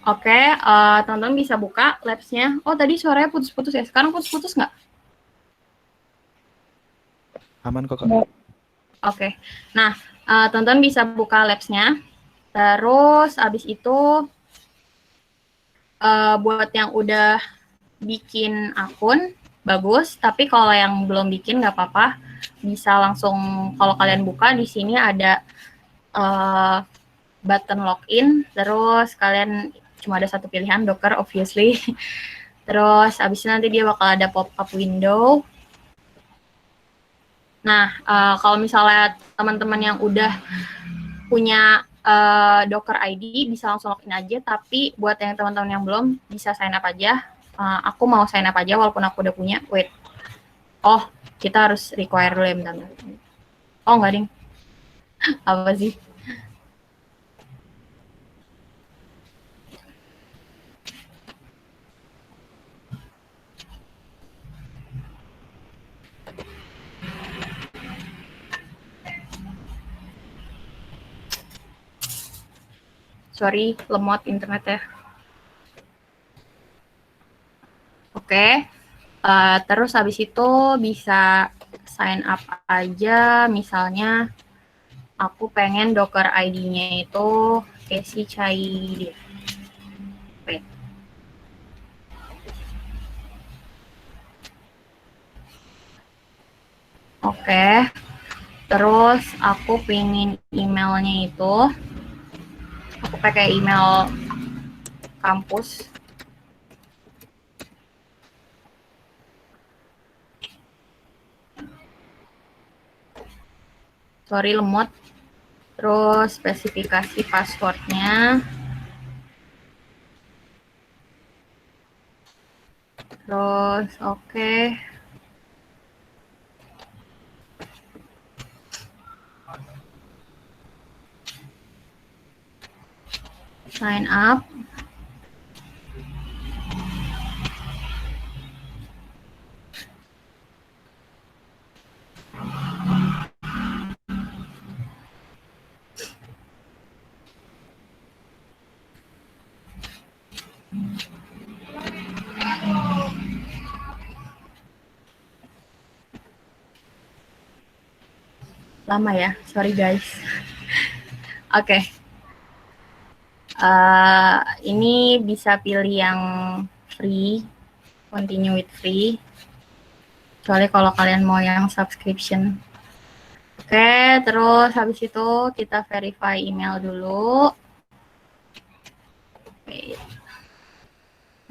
Speaker 1: Oke, teman-teman bisa buka labs-nya. Oh, tadi suaranya putus-putus ya. Sekarang putus-putus nggak?
Speaker 2: Aman kok, Kak.
Speaker 1: Oke. Nah, teman-teman bisa buka labs-nya. Terus, abis itu, buat yang udah bikin akun, bagus. Tapi kalau yang belum bikin, nggak apa-apa. Bisa langsung, kalau kalian buka, di sini ada button login. Terus, kalian cuma ada satu pilihan, Docker, obviously. Terus, abis itu nanti dia bakal ada pop-up window. Nah, kalau misalnya teman-teman yang udah punya Docker ID, bisa langsung login aja. Tapi buat yang teman-teman yang belum, bisa sign up aja. Aku mau sign up aja walaupun aku udah punya. Wait. Oh, kita harus require dulu ya, bentar. Oh, enggak, ding. Apa sih? Sorry, lemot internet ya. Oke. Terus habis itu bisa sign up aja. Misalnya aku pengen Docker ID-nya itu Casey Chai. Wait. Oke. Terus aku pengen emailnya itu, aku pakai email kampus. Sorry, lemot. Terus spesifikasi passwordnya. Terus oke. Sign up. Lama ya, sorry guys. Oke. Ini bisa pilih yang free, continue with free. Kecuali kalau kalian mau yang subscription. Oke, terus habis itu kita verify email dulu.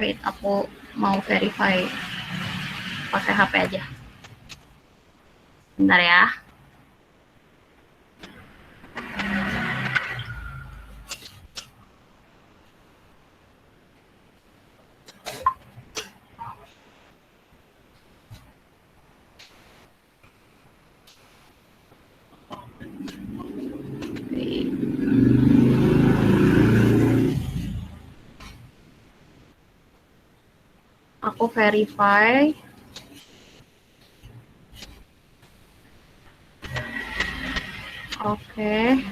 Speaker 1: Wait, aku mau verify pakai HP aja. Bentar ya. Aku verify. Oke.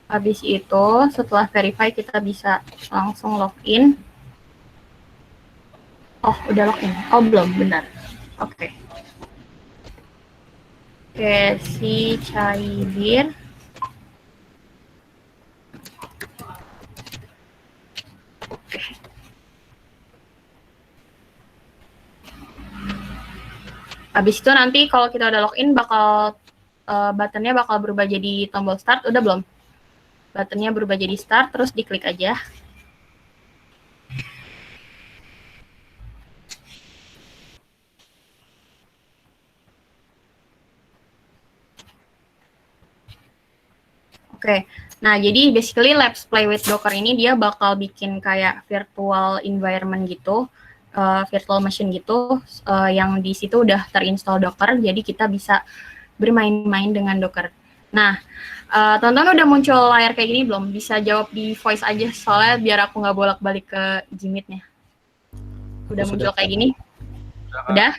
Speaker 1: Habis itu, setelah verify kita bisa langsung login. Oh, udah login. Oh, belum, benar. Oke. Oke, si Caidir. Oke. Habis itu nanti kalau kita udah login bakal buttonnya bakal berubah jadi tombol start. Udah belum? Buttonnya berubah jadi start, terus diklik aja. Oke, nah jadi basically Labs Play with Docker ini dia bakal bikin kayak virtual environment gitu, virtual machine gitu, yang di situ udah terinstall Docker, jadi kita bisa bermain-main dengan Docker. Nah, teman-teman udah muncul layar kayak gini belum? Bisa jawab di voice aja, soalnya biar aku nggak bolak-balik ke Jimit-nya. Udah muncul kayak gini? Udah?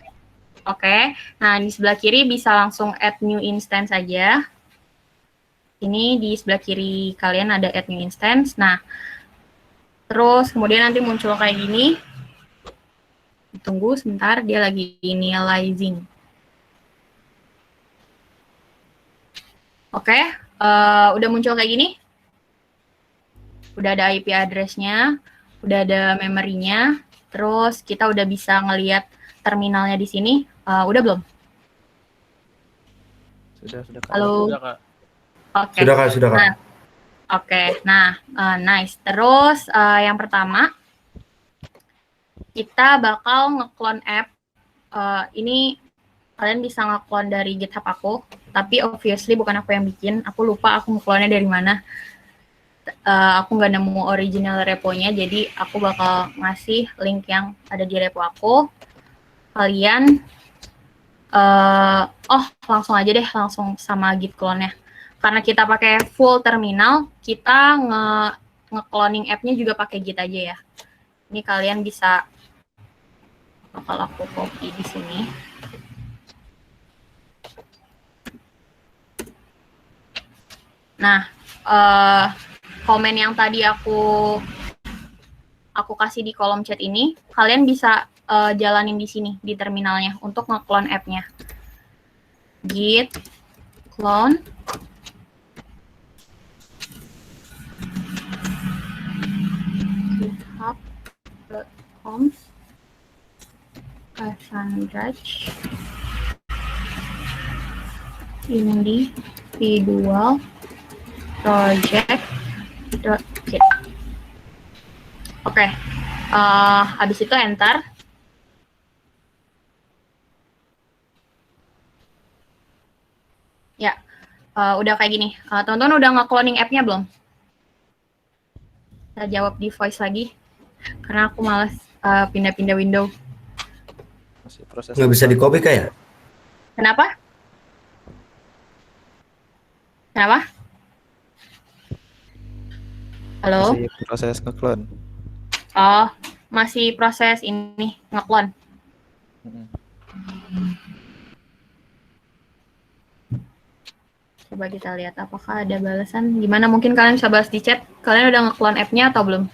Speaker 1: Oke, nah di sebelah kiri bisa langsung add new instance aja. Ini di sebelah kiri kalian ada add new instance. Nah, terus kemudian nanti muncul kayak gini. Tunggu sebentar, dia lagi initializing. Oke, udah muncul kayak gini. Udah ada IP address-nya, udah ada memorinya, terus kita udah bisa ngelihat terminalnya di sini. Udah belum?
Speaker 2: Sudah, Kak.
Speaker 1: Halo?
Speaker 2: Sudah, Kak.
Speaker 1: Oke.
Speaker 4: Sudah, Kak.
Speaker 1: Nah, oke, nah, nice. Terus yang pertama, kita bakal nge-clone app. Ini kalian bisa nge-clone dari GitHub aku, tapi obviously bukan aku yang bikin. Aku lupa aku nge-clone-nya dari mana. Aku nggak nemu original repo-nya, jadi aku bakal ngasih link yang ada di repo aku. Kalian, langsung aja deh, langsung sama git clone-nya. Karena kita pakai full terminal, kita nge-cloning app-nya juga pakai git aja ya. Ini kalian bisa, bakal aku copy di sini. Nah, komen yang tadi aku kasih di kolom chat ini, kalian bisa jalanin di sini, di terminalnya, untuk nge-clone app-nya. Git clone github.com Cassandrach individual project.git. Oke, habis itu enter. Ya, udah kayak gini. Teman-teman udah nge-cloning app-nya belum? Saya jawab di voice lagi, karena aku malas pindah-pindah window.
Speaker 2: Masih proses.
Speaker 4: Nggak bisa di-copy, Kak, ya?
Speaker 1: Kenapa? Kenapa? Halo?
Speaker 2: Masih proses nge-clone.
Speaker 1: Oh, masih proses ini, nge-clone. Coba kita lihat apakah ada balasan. Gimana, mungkin kalian bisa balas di chat. Kalian udah nge-clone app-nya atau belum?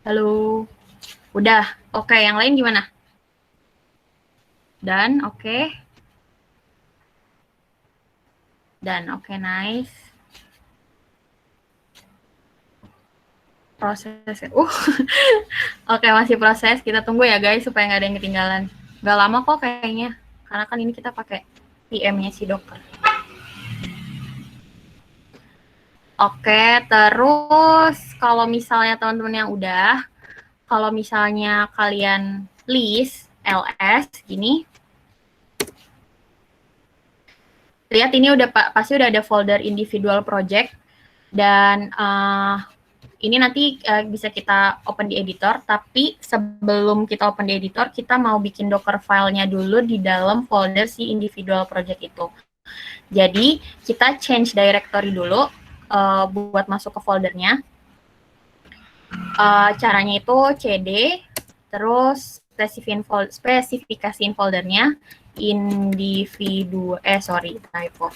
Speaker 1: Halo. Udah. Oke, yang lain gimana? Dan oke. Dan oke, nice. Proses. Oke, masih proses. Kita tunggu ya guys supaya nggak ada yang ketinggalan. Nggak lama kok kayaknya. Karena kan ini kita pakai PM-nya si dokter. Oke, terus kalau misalnya teman-teman yang udah, kalau misalnya kalian list LS gini, lihat ini udah pasti udah ada folder individual project dan ini nanti bisa kita open di editor, tapi sebelum kita open di editor, kita mau bikin docker file-nya dulu di dalam folder si individual project itu. Jadi kita change directory dulu buat masuk ke foldernya. Caranya itu cd, terus spesifikasiin foldernya typo.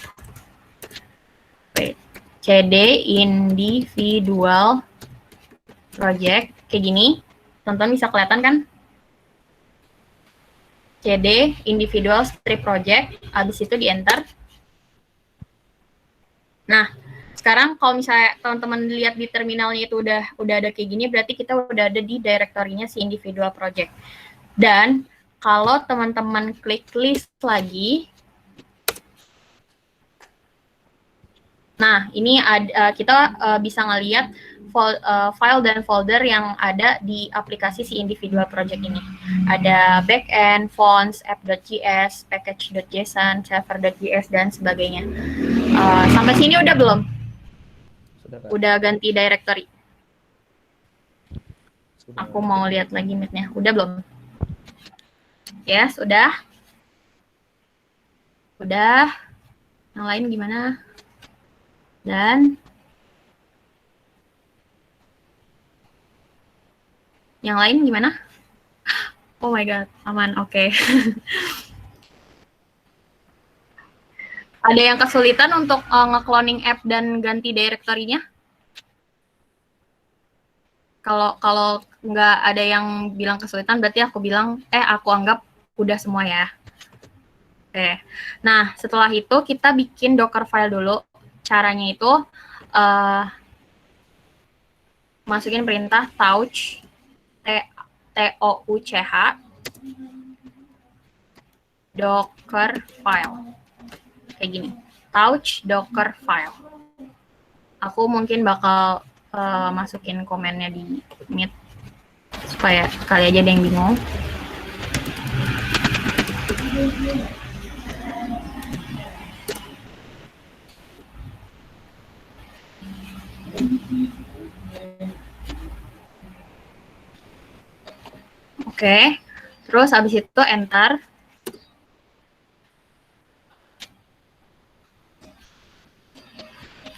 Speaker 1: Wait. cd individual project kayak gini. Teman-teman bisa kelihatan kan? cd individual strip project, habis itu di enter. Nah, sekarang kalau misalnya teman-teman lihat di terminalnya itu udah ada kayak gini, berarti kita udah ada di directory-nya si individual project. Dan kalau teman-teman klik list lagi, nah ini kita bisa ngelihat file dan folder yang ada di aplikasi si individual project ini. Ada backend, fonts, app.js, package.json, server.js, dan sebagainya. Sampai sini udah belum? Udah ganti directory. Aku mau lihat lagi mid-nya. Udah belum? Yes, udah. Udah. Yang lain gimana? Dan yang lain gimana? Oh my god, aman, oke. Ada yang kesulitan untuk nge-cloning app dan ganti directory-nya? Kalau nggak ada yang bilang kesulitan, berarti aku anggap udah semua ya. Oke. Nah, setelah itu kita bikin docker file dulu. Caranya itu masukin perintah touch touch docker file. Kayak gini. Touch docker file. Aku mungkin bakal masukin komennya di Meet supaya kali aja ada yang bingung. Oke, terus habis itu enter.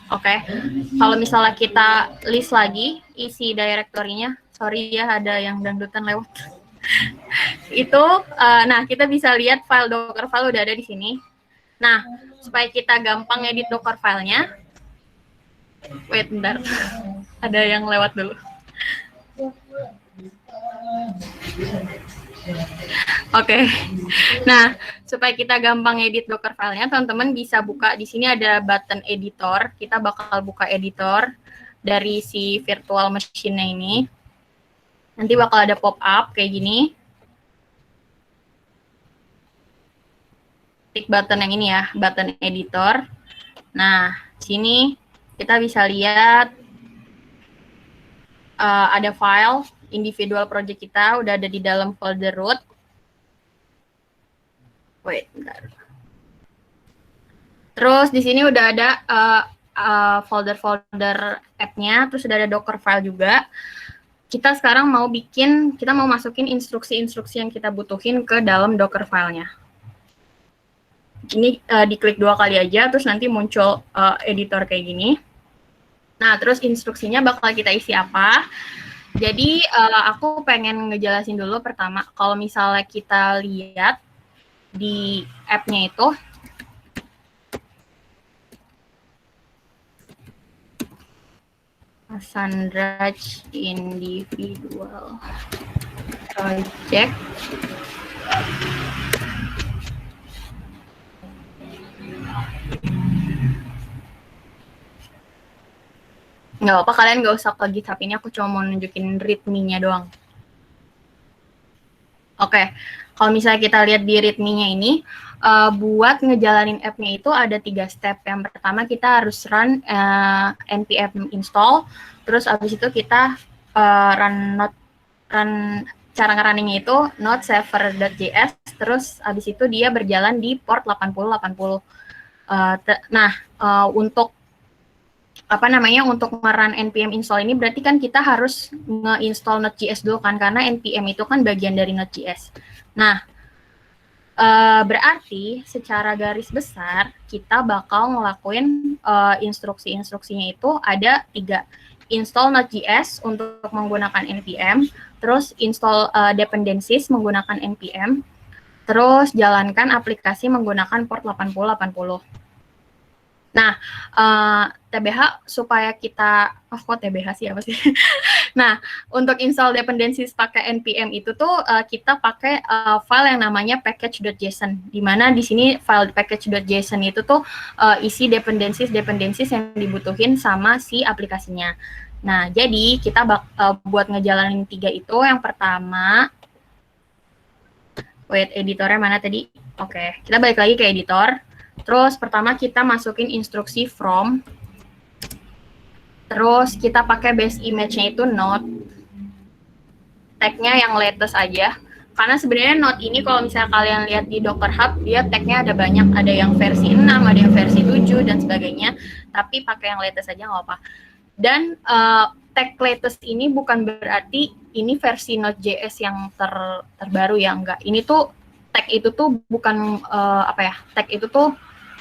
Speaker 1: Oke, kalau misalnya kita list lagi isi directory-nya, sorry ya ada yang dangdutan lewat. Itu, nah kita bisa lihat file docker file udah ada di sini. Nah, supaya kita gampang edit docker file-nya, wait bentar, ada yang lewat dulu. Oke. Nah, supaya kita gampang edit docker file-nya, teman-teman bisa buka di sini ada button editor. Kita bakal buka editor dari si virtual machine-nya ini. Nanti bakal ada pop-up kayak gini. Klik button yang ini ya, button editor. Nah, sini kita bisa lihat ada file individual project kita udah ada di dalam folder root. Wait, bentar. Terus di sini udah ada folder-folder app-nya, terus udah ada docker file juga. Kita sekarang kita mau masukin instruksi-instruksi yang kita butuhin ke dalam docker file-nya. Ini diklik 2 kali aja, terus nanti muncul editor kayak gini. Nah, terus instruksinya bakal kita isi apa? Jadi, aku pengen ngejelasin dulu pertama, kalau misalnya kita lihat di app-nya itu, Cassandra individual project. Nggak apa, kalian nggak usah ke GitHub ini, aku cuma mau nunjukin readme-nya doang. Oke, kalau misalnya kita lihat di readme-nya ini, buat ngejalanin app-nya itu ada 3 step. Yang pertama kita harus run npm install, terus abis itu kita cara nge-runningnya itu node server.js, terus abis itu dia berjalan di port 8080. Untuk untuk nge-run npm install ini berarti kan kita harus nge-install Node.js dulu kan, karena npm itu kan bagian dari Node.js. Nah, berarti secara garis besar kita bakal ngelakuin instruksi-instruksinya itu ada 3. Install Node.js untuk menggunakan npm, terus install dependencies menggunakan npm, terus jalankan aplikasi menggunakan port 8080. Nah, TBH supaya kita, kok TBH sih apa sih? Nah, untuk install dependencies pakai npm itu tuh kita pakai file yang namanya package.json, di mana di sini file package.json itu tuh isi dependencies yang dibutuhin sama si aplikasinya. Nah, jadi kita buat ngejalanin 3 itu, yang pertama, editornya mana tadi? Oke, kita balik lagi ke editor. Terus pertama kita masukin instruksi from, terus kita pakai base image-nya itu Node, tag-nya yang latest aja, karena sebenarnya Node ini kalau misalnya kalian lihat di Docker Hub, dia tag-nya ada banyak, ada yang versi 6, ada yang versi 7, dan sebagainya, tapi pakai yang latest aja nggak apa. Dan tag latest ini bukan berarti ini versi Node.js yang terbaru ya, enggak. Ini tuh tag itu tuh bukan tag itu tuh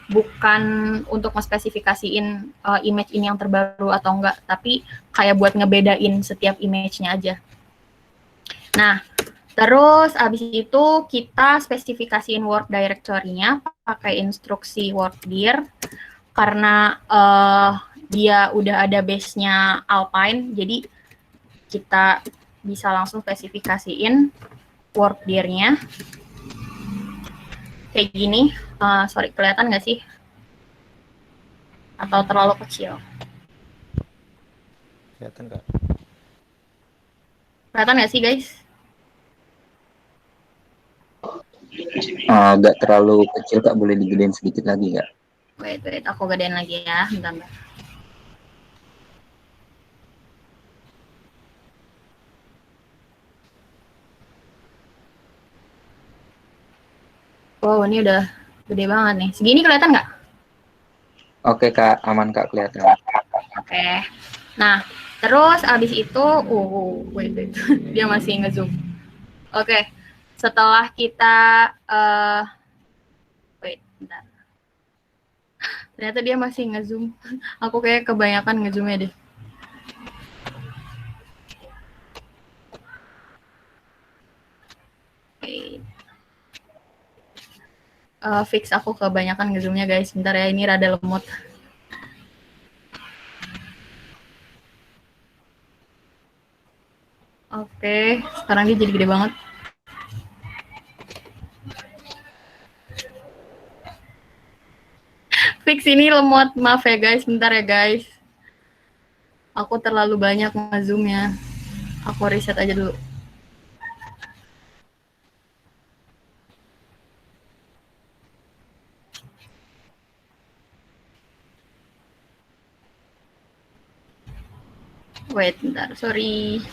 Speaker 1: bukan untuk nge-spesifikasiin image ini yang terbaru atau enggak, tapi kayak buat ngebedain setiap image-nya aja. Nah, terus abis itu kita spesifikasiin work directory-nya pakai instruksi workdir, karena dia udah ada base-nya Alpine, jadi kita bisa langsung spesifikasiin workdir-nya. Kayak gini, sorry, kelihatan nggak sih? Atau terlalu kecil?
Speaker 2: Kelihatan nggak?
Speaker 1: Kelihatan nggak sih, guys?
Speaker 3: Nggak terlalu kecil, Kak. Boleh digedein sedikit lagi, Kak?
Speaker 1: Wait, aku gedein lagi ya, bentar. Wow, ini udah gede banget nih. Segini kelihatan nggak?
Speaker 3: Oke, Kak. Aman, Kak. Kelihatan.
Speaker 1: Oke. Nah, terus abis itu, wait. Dia masih nge-zoom. Oke. Setelah kita, wait, bentar. Ternyata dia masih nge-zoom. Aku kayak kebanyakan nge-zoomnya deh. Wait. Fix aku kebanyakan nge-zoomnya, guys. Bentar ya, ini rada lemot. Oke, sekarang dia jadi gede banget. Fix ini lemot, maaf ya guys, bentar ya guys. Aku terlalu banyak nge-zoomnya. Aku reset aja dulu. Wait, bentar, sorry.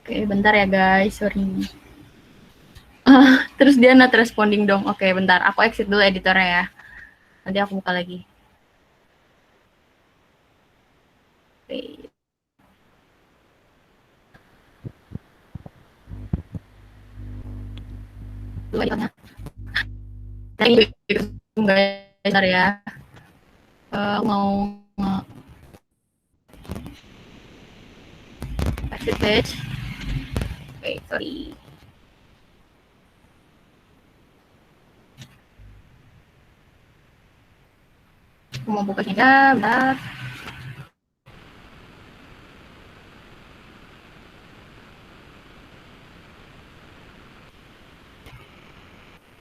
Speaker 1: Oke, bentar ya guys, sorry. Terus dia not responding dong. Oke, bentar, aku exit dulu editornya ya. Nanti aku buka lagi. Oke. Dulu editornya. Tadi bentar ya. Mau exit page. Wait, sorry. Aku mau buka sini ya, bentar.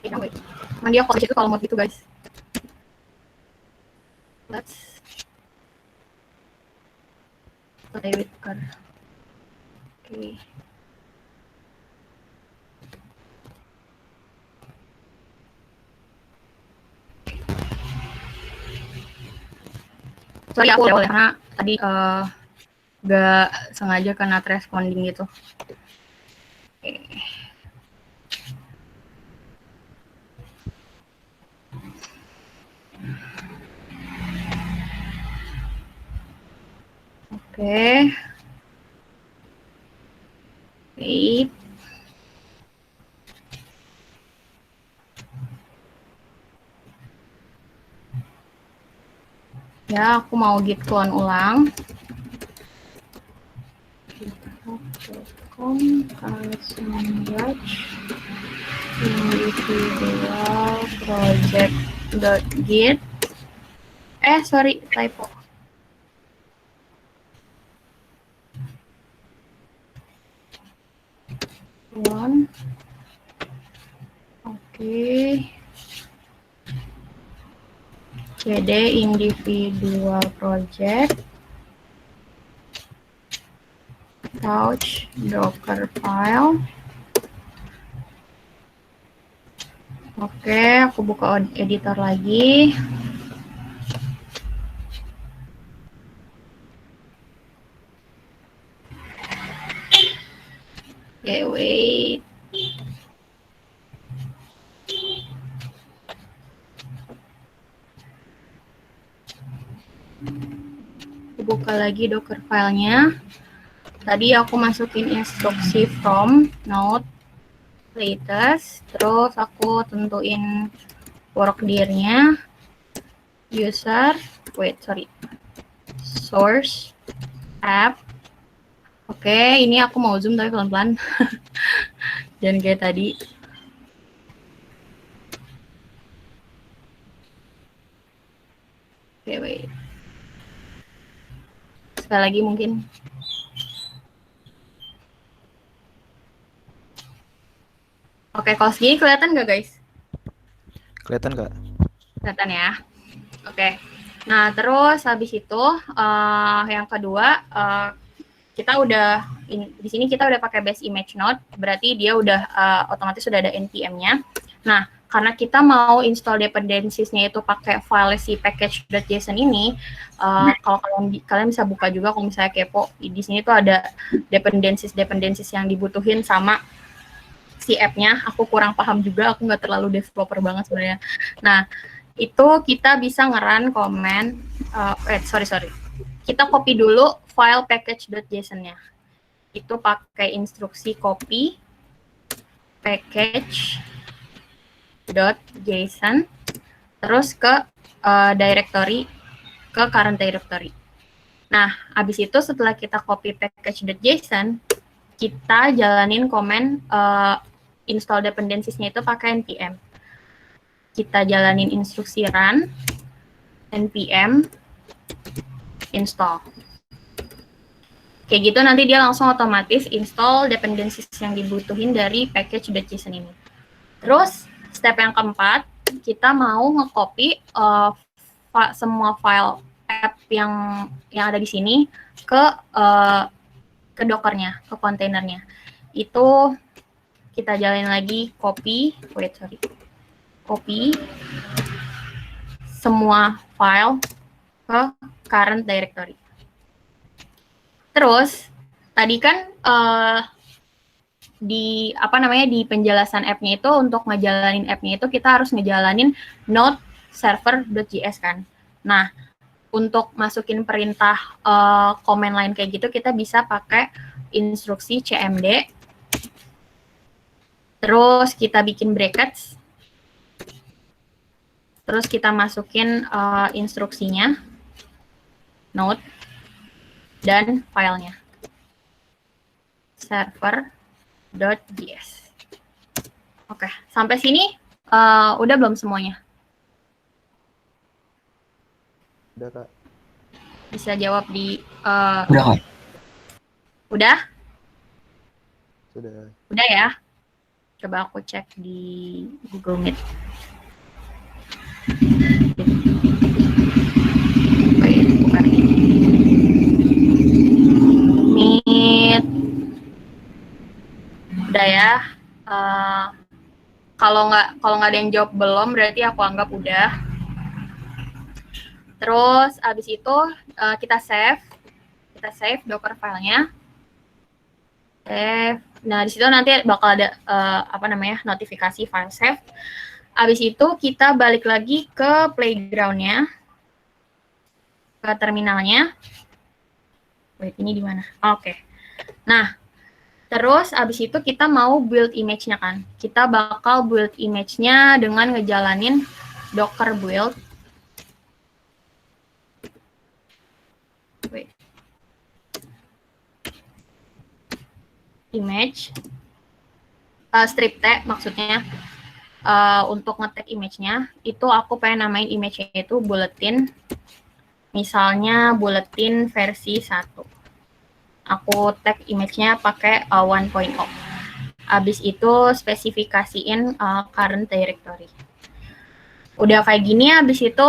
Speaker 1: Wait. Emang dia kalau itu kalau mau gitu guys. Let's play with card. Oke. Sorry aku lewat karena tadi gak sengaja kena responding gitu. Oke. Oke. Wait. Ya, aku mau git clone ulang. individual project.git. Sorry, typo. One. Oke. cd individual project couch docker file. Oke, aku buka editor lagi. Oke, wait. Aku buka lagi docker filenya. Tadi aku masukin instruksi from node latest, terus aku tentuin workdir-nya, user, source, app. Oke, ini aku mau zoom tapi pelan-pelan. Jangan kayak tadi. Oke, wait. Sekali lagi mungkin. Oke, kalau segini kelihatan nggak guys?
Speaker 2: Kelihatan nggak?
Speaker 1: Kelihatan ya. Oke. Nah, terus habis itu yang kedua kita udah di sini kita udah pakai base image node, berarti dia udah otomatis sudah ada npm-nya. Nah, karena kita mau install dependencies-nya itu pakai file si package.json ini, kalau kalian bisa buka juga kalau misalnya kepo, di sini tuh ada dependencies yang dibutuhin sama si app-nya. Aku kurang paham juga, aku nggak terlalu developer banget sebenarnya. Nah, itu kita bisa nge-run command, sorry. Kita copy dulu file package.json-nya. Itu pakai instruksi copy package.json terus ke directory, ke current directory. Nah, habis itu setelah kita copy package.json, kita jalanin command install dependencies-nya itu pakai npm. Kita jalanin instruksi run npm install. Kayak gitu nanti dia langsung otomatis install dependencies yang dibutuhin dari package.json ini. Terus step yang keempat, kita mau nge-copy semua file app yang ada di sini ke Docker-nya, ke kontainernya. Itu kita jalanin lagi copy semua file ke current directory. Terus tadi kan di penjelasan app-nya itu, untuk ngejalanin app-nya itu kita harus ngejalanin node server.js kan. Nah, untuk masukin perintah command line kayak gitu kita bisa pakai instruksi cmd. Terus kita bikin brackets. Terus kita masukin instruksinya, node, dan filenya server.js. Oke, sampai sini udah belum semuanya?
Speaker 2: Udah Kak.
Speaker 1: Bisa jawab di
Speaker 3: Udah Kak.
Speaker 1: udah?
Speaker 2: Sudah.
Speaker 1: Udah ya? Coba aku cek di Google Meet. Oke, bukan ini. Meet. Udah ya. Kalau nggak ada yang jawab belum, berarti aku anggap udah. Terus abis itu kita save Docker filenya. Save. Nah di situ nanti bakal ada notifikasi file save. Abis itu kita balik lagi ke playground-nya, ke terminalnya. Wait, ini di mana? Oke. Nah, terus abis itu kita mau build image-nya kan. Kita bakal build image-nya dengan ngejalanin docker build. Wait. Image. Strip T maksudnya. Untuk nge-tag image-nya, itu aku pengen namain image-nya itu bulletin. Misalnya bulletin versi 1. Aku tag image-nya pakai 1.0. Abis itu spesifikasiin current directory. Udah kayak gini, abis itu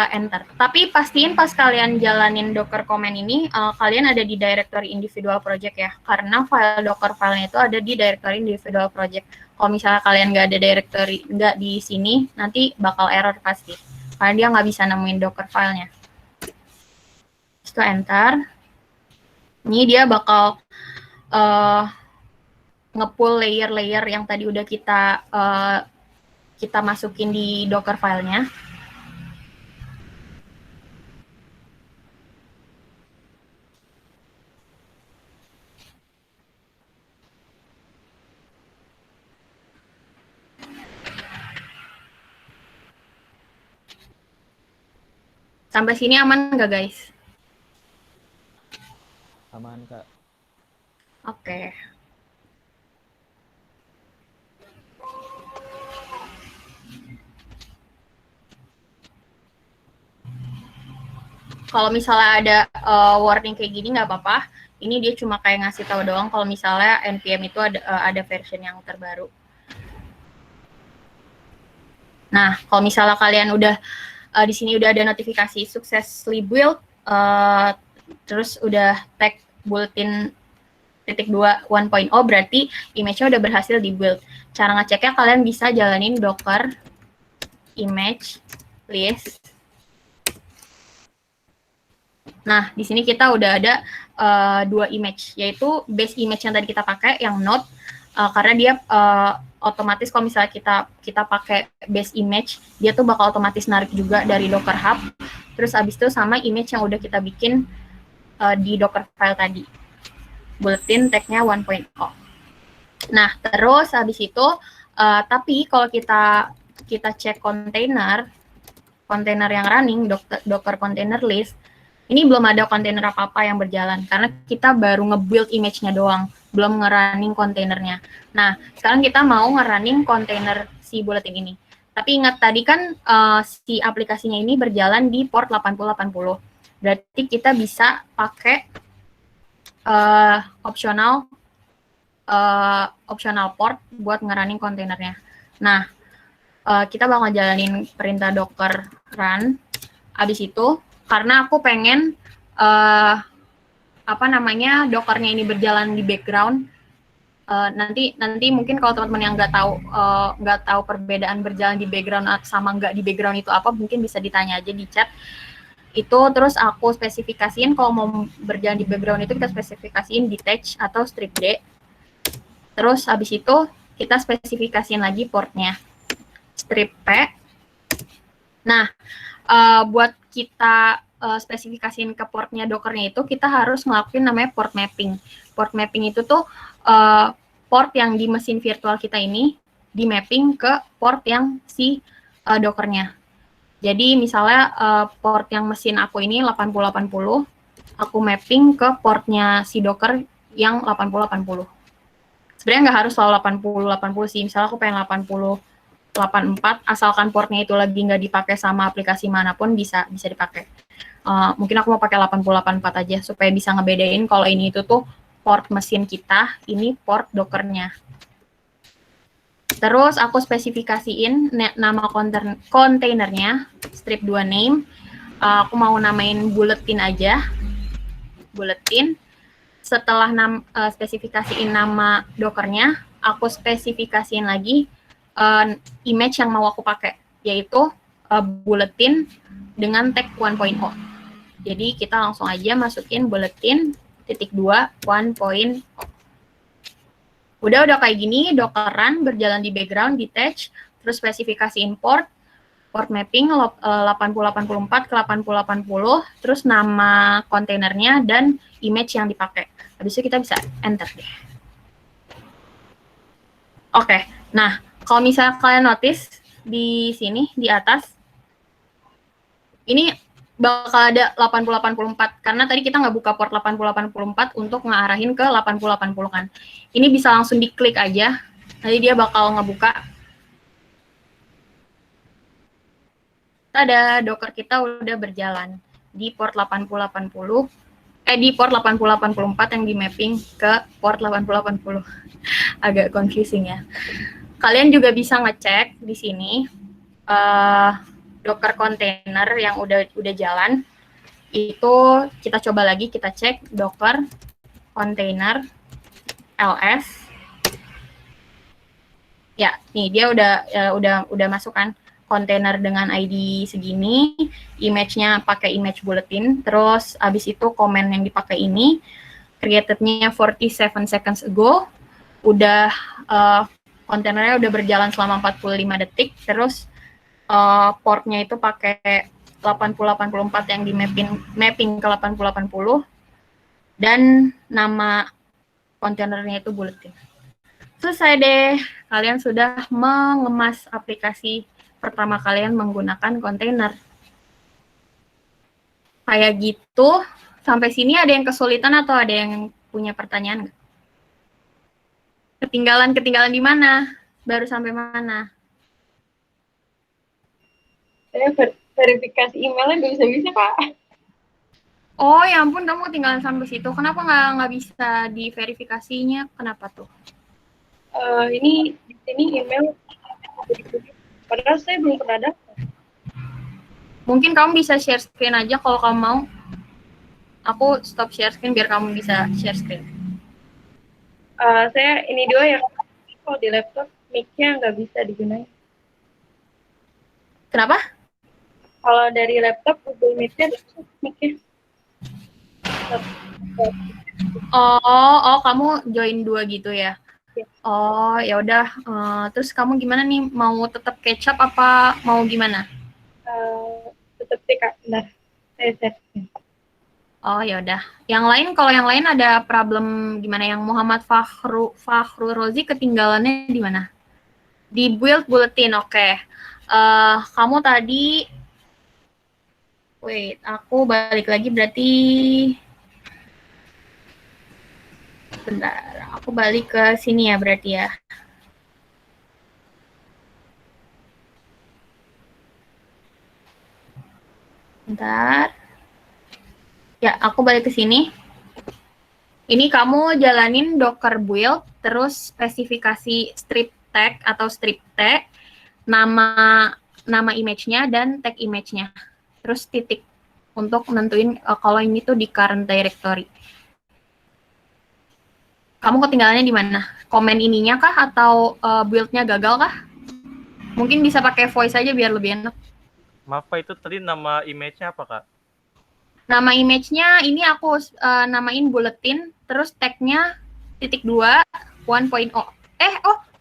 Speaker 1: enter. Tapi pastiin pas kalian jalanin docker command ini, kalian ada di directory individual project ya. Karena file docker filenya itu ada di directory individual project. Kalau misalnya kalian nggak ada directory, nggak di sini, nanti bakal error pasti. Karena dia nggak bisa nemuin docker filenya. Itu enter. Ini dia bakal nge-pull layer-layer yang tadi udah kita masukin di docker filenya. Sampai sini aman nggak guys?
Speaker 2: Aman Kak.
Speaker 1: Oke. Kalau misalnya ada warning kayak gini nggak apa-apa. Ini dia cuma kayak ngasih tahu doang kalau misalnya npm itu ada version yang terbaru. Nah, kalau misalnya kalian udah di sini udah ada notifikasi successfully build, terus udah tag bulletin .2 1.0, berarti image-nya udah berhasil di build. Cara ngeceknya kalian bisa jalanin docker image list. Nah, di sini kita udah ada 2 image, yaitu base image yang tadi kita pakai, yang Node, karena dia otomatis kalau misalnya kita pakai base image, dia tuh bakal otomatis narik juga dari Docker Hub. Terus abis itu sama image yang udah kita bikin di Docker file tadi. Bulletin tag-nya 1.0. Nah, terus habis itu, tapi kalau kita cek kontainer yang running, Docker container list, ini belum ada kontainer apa-apa yang berjalan, karena kita baru nge-build image-nya doang, belum nge-running kontainernya. Nah, sekarang kita mau nge-running kontainer si bulletin ini. Tapi ingat tadi kan si aplikasinya ini berjalan di port 8080. Berarti kita bisa pakai optional port buat nge-running kontainernya. Nah, kita bakal jalanin perintah docker run. Abis itu, karena aku pengen dockernya ini berjalan di background. Nanti mungkin kalau teman-teman yang nggak tahu perbedaan berjalan di background sama nggak di background itu apa, mungkin bisa ditanya aja di chat. Itu terus aku spesifikasiin kalau mau berjalan di background itu kita spesifikasiin detach atau strip D. Terus habis itu kita spesifikasiin lagi portnya, strip P. Nah, buat kita spesifikasiin ke portnya dockernya itu, kita harus ngelakuin namanya port mapping. Port mapping itu tuh port yang di mesin virtual kita ini di mapping ke port yang si dockernya. Jadi misalnya port yang mesin aku ini 8080, aku mapping ke portnya si docker yang 8080. Sebenarnya nggak harus selalu 8080 sih, misalnya aku pengen 8084, asalkan portnya itu lagi nggak dipakai sama aplikasi manapun bisa dipakai. Mungkin aku mau pakai 8084 aja supaya bisa ngebedain kalau ini itu tuh port mesin kita, ini port Dockernya. Terus aku spesifikasiin nama kontainernya, strip 2 name. Aku mau namain bulletin aja. Bulletin. Setelah spesifikasiin nama Dockernya, aku spesifikasiin lagi image yang mau aku pakai, yaitu bulletin dengan tag 1.0. Jadi kita langsung aja masukin bulletin .2 1.0. Udah kayak gini, Dockeran berjalan di background, detach, terus spesifikasi import, port mapping 8084 ke 8080, terus nama kontainernya dan image yang dipakai. Habis itu kita bisa enter deh. Oke, nah kalau misalnya kalian notice di sini, di atas, ini bakal ada 8084 karena tadi kita nggak buka port 8084 untuk ngarahin ke 8080 kan. Ini bisa langsung diklik aja, nanti dia bakal ngebuka. Ada Docker kita udah berjalan di port 8080, di port 8084 yang di mapping ke port 8080. Agak confusing ya. Kalian juga bisa ngecek di sini Docker container yang udah jalan. Itu kita coba lagi, kita cek Docker container ls. Ya, nih dia udah masuk kan, kontainer dengan ID segini, image-nya pakai image bulletin, terus abis itu komen yang dipakai ini, created-nya 47 seconds ago, udah kontainernya udah berjalan selama 45 detik, terus portnya itu pakai 8084 yang di mapping ke 8080, dan nama kontainernya itu bulletin. Selesai deh, kalian sudah mengemas aplikasi pertama kalian menggunakan kontainer. Kayak gitu, sampai sini ada yang kesulitan atau ada yang punya pertanyaan nggak? Ketinggalan di mana? Baru sampai mana?
Speaker 4: Saya verifikasi emailnya nggak bisa-bisa, Kak.
Speaker 1: Oh, ya ampun, kamu ketinggalan sampai situ. Kenapa nggak bisa diverifikasinya? Kenapa tuh?
Speaker 4: Ini di sini email, padahal saya belum pernah daftar.
Speaker 1: Mungkin kamu bisa share screen aja kalau kamu mau. Aku stop share screen biar kamu bisa share screen.
Speaker 4: Saya ini dua ya, kalau di laptop mic-nya nggak bisa digunakan.
Speaker 1: Kenapa?
Speaker 4: Kalau dari laptop Google Meet-nya mic-nya.
Speaker 1: Oh, kamu join 2 gitu ya? Oh, ya udah. Terus kamu gimana nih? Mau tetap catch up apa mau gimana?
Speaker 4: Tetap sih, Kak. Nah, saya share.
Speaker 1: Oh, ya udah. Yang lain, kalau yang lain ada problem gimana? Yang Muhammad Fakhru Rozi ketinggalannya di mana? Di build bulletin, oke. Kamu tadi, wait, aku balik lagi berarti. Bentar, aku balik ke sini ya berarti ya. Bentar. Ya, aku balik ke sini. Ini kamu jalanin Docker build, terus spesifikasi strip tag atau strip tag, nama image-nya dan tag image-nya. Terus titik untuk nentuin kalau ini tuh di current directory. Kamu ketinggalannya di mana? Komen ininya kah atau build-nya gagal kah? Mungkin bisa pakai voice aja biar lebih enak.
Speaker 5: Maaf Pak, itu tadi nama image-nya apa, Kak?
Speaker 1: Nama image-nya ini aku namain bulletin, terus tag-nya .2 1.0.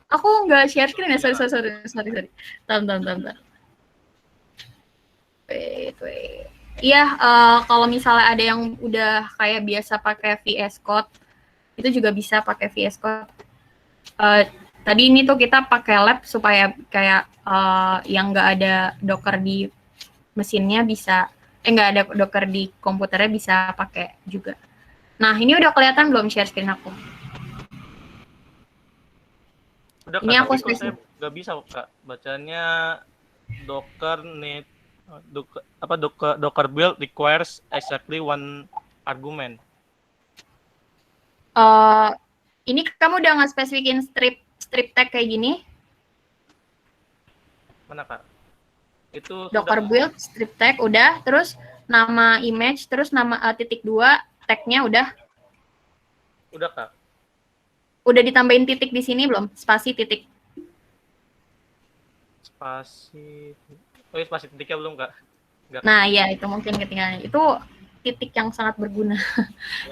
Speaker 1: Aku nggak share screen ya, sorry. Bentar. Wait. Iya, kalau misalnya ada yang udah kayak biasa pakai VS Code, itu juga bisa pakai VS Code. Tadi ini tuh kita pakai lab supaya kayak yang nggak ada Docker di mesinnya bisa, nggak ada Docker di komputernya bisa pakai juga. Nah, ini udah kelihatan belum share screen aku?
Speaker 5: Udah,
Speaker 1: ini
Speaker 5: Kak,
Speaker 1: aku
Speaker 5: tapi kok saya nggak bisa, Kak. Bacanya Docker net Docker build requires exactly one argument.
Speaker 1: Ini kamu udah nggak spesifikin strip tag kayak gini?
Speaker 5: Mana Kak? Itu
Speaker 1: Docker
Speaker 5: sudah
Speaker 1: build strip tag udah, terus nama image, terus nama titik 2 tagnya udah
Speaker 5: Kak.
Speaker 1: udah ditambahin titik di sini belum? Spasi titik.
Speaker 5: Spasi. Oh, spasi titiknya belum Kak? Enggak.
Speaker 1: Nah, iya itu mungkin ketinggalan. Itu titik yang sangat berguna.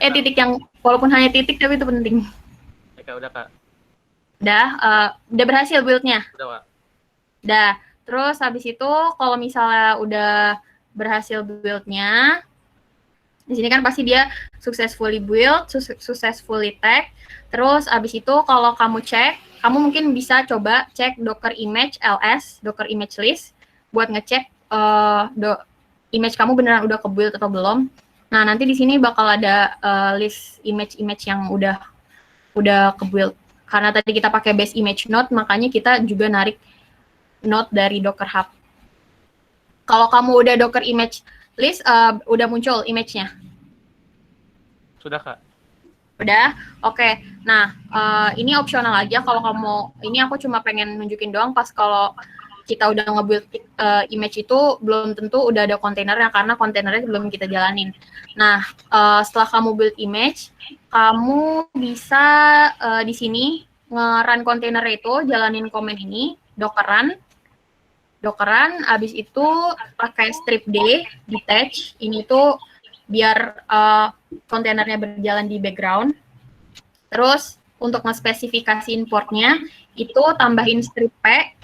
Speaker 1: Titik yang walaupun hanya titik tapi itu penting.
Speaker 5: Ya, Kak, udah Kak.
Speaker 1: Udah berhasil build-nya.
Speaker 5: Udah Kak.
Speaker 1: Udah. Terus habis itu kalau misalnya udah berhasil build-nya, di sini kan pasti dia successfully build, successfully tag. Terus habis itu kalau kamu cek, kamu mungkin bisa coba cek docker image ls, docker image list buat ngecek image kamu beneran udah ke-build atau belum. Nah, nanti di sini bakal ada list image-image yang udah ke-build. Karena tadi kita pakai base image node, makanya kita juga narik node dari Docker Hub. Kalau kamu udah Docker image list, udah muncul image-nya?
Speaker 5: Sudah Kak.
Speaker 1: Udah? Oke. Nah, ini opsional aja kalau kamu, ini aku cuma pengen nunjukin doang pas kalau kita udah nge-build image itu belum tentu udah ada kontainernya karena kontainernya belum kita jalanin. Nah, setelah kamu build image, kamu bisa di sini nge-run kontainer itu, jalanin command ini, dockeran, abis itu pakai strip D, detach, ini tuh biar kontainernya berjalan di background. Terus untuk nge-spesifikasiin portnya, itu tambahin strip P,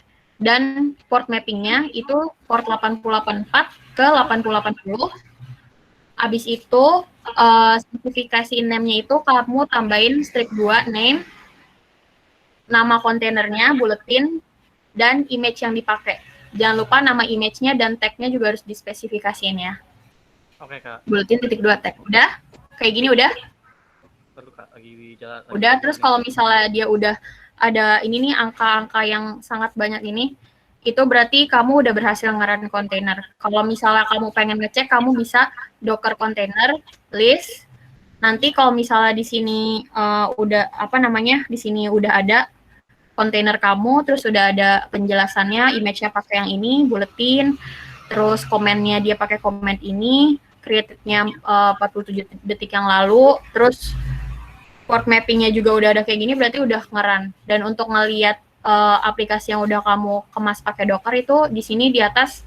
Speaker 1: dan port mappingnya itu port 8084 ke 8080. Habis itu spesifikasi name-nya itu kamu tambahin strip 2 name, nama kontainernya, bulletin, dan image yang dipakai. Jangan lupa nama image-nya dan tag-nya juga harus dispesifikasiin ya.
Speaker 5: Oke Kak.
Speaker 1: Bulletin titik 2 tag. Udah? Kayak gini udah?
Speaker 5: Perlu Kak lagi di jalan.
Speaker 1: Udah, terus kalau misalnya dia udah ada ini nih angka-angka yang sangat banyak ini, itu berarti kamu udah berhasil nge-run kontainer. Kalau misalnya kamu pengen ngecek, kamu bisa docker container list. Nanti kalau misalnya di sini udah di sini udah ada kontainer kamu, terus udah ada penjelasannya, image-nya pakai yang ini, bulletin, terus komennya dia pakai komen ini, created-nya 47 detik yang lalu, terus port mapping-nya juga udah ada kayak gini, berarti udah nge-run. Dan untuk ngelihat aplikasi yang udah kamu kemas pakai Docker itu, di sini di atas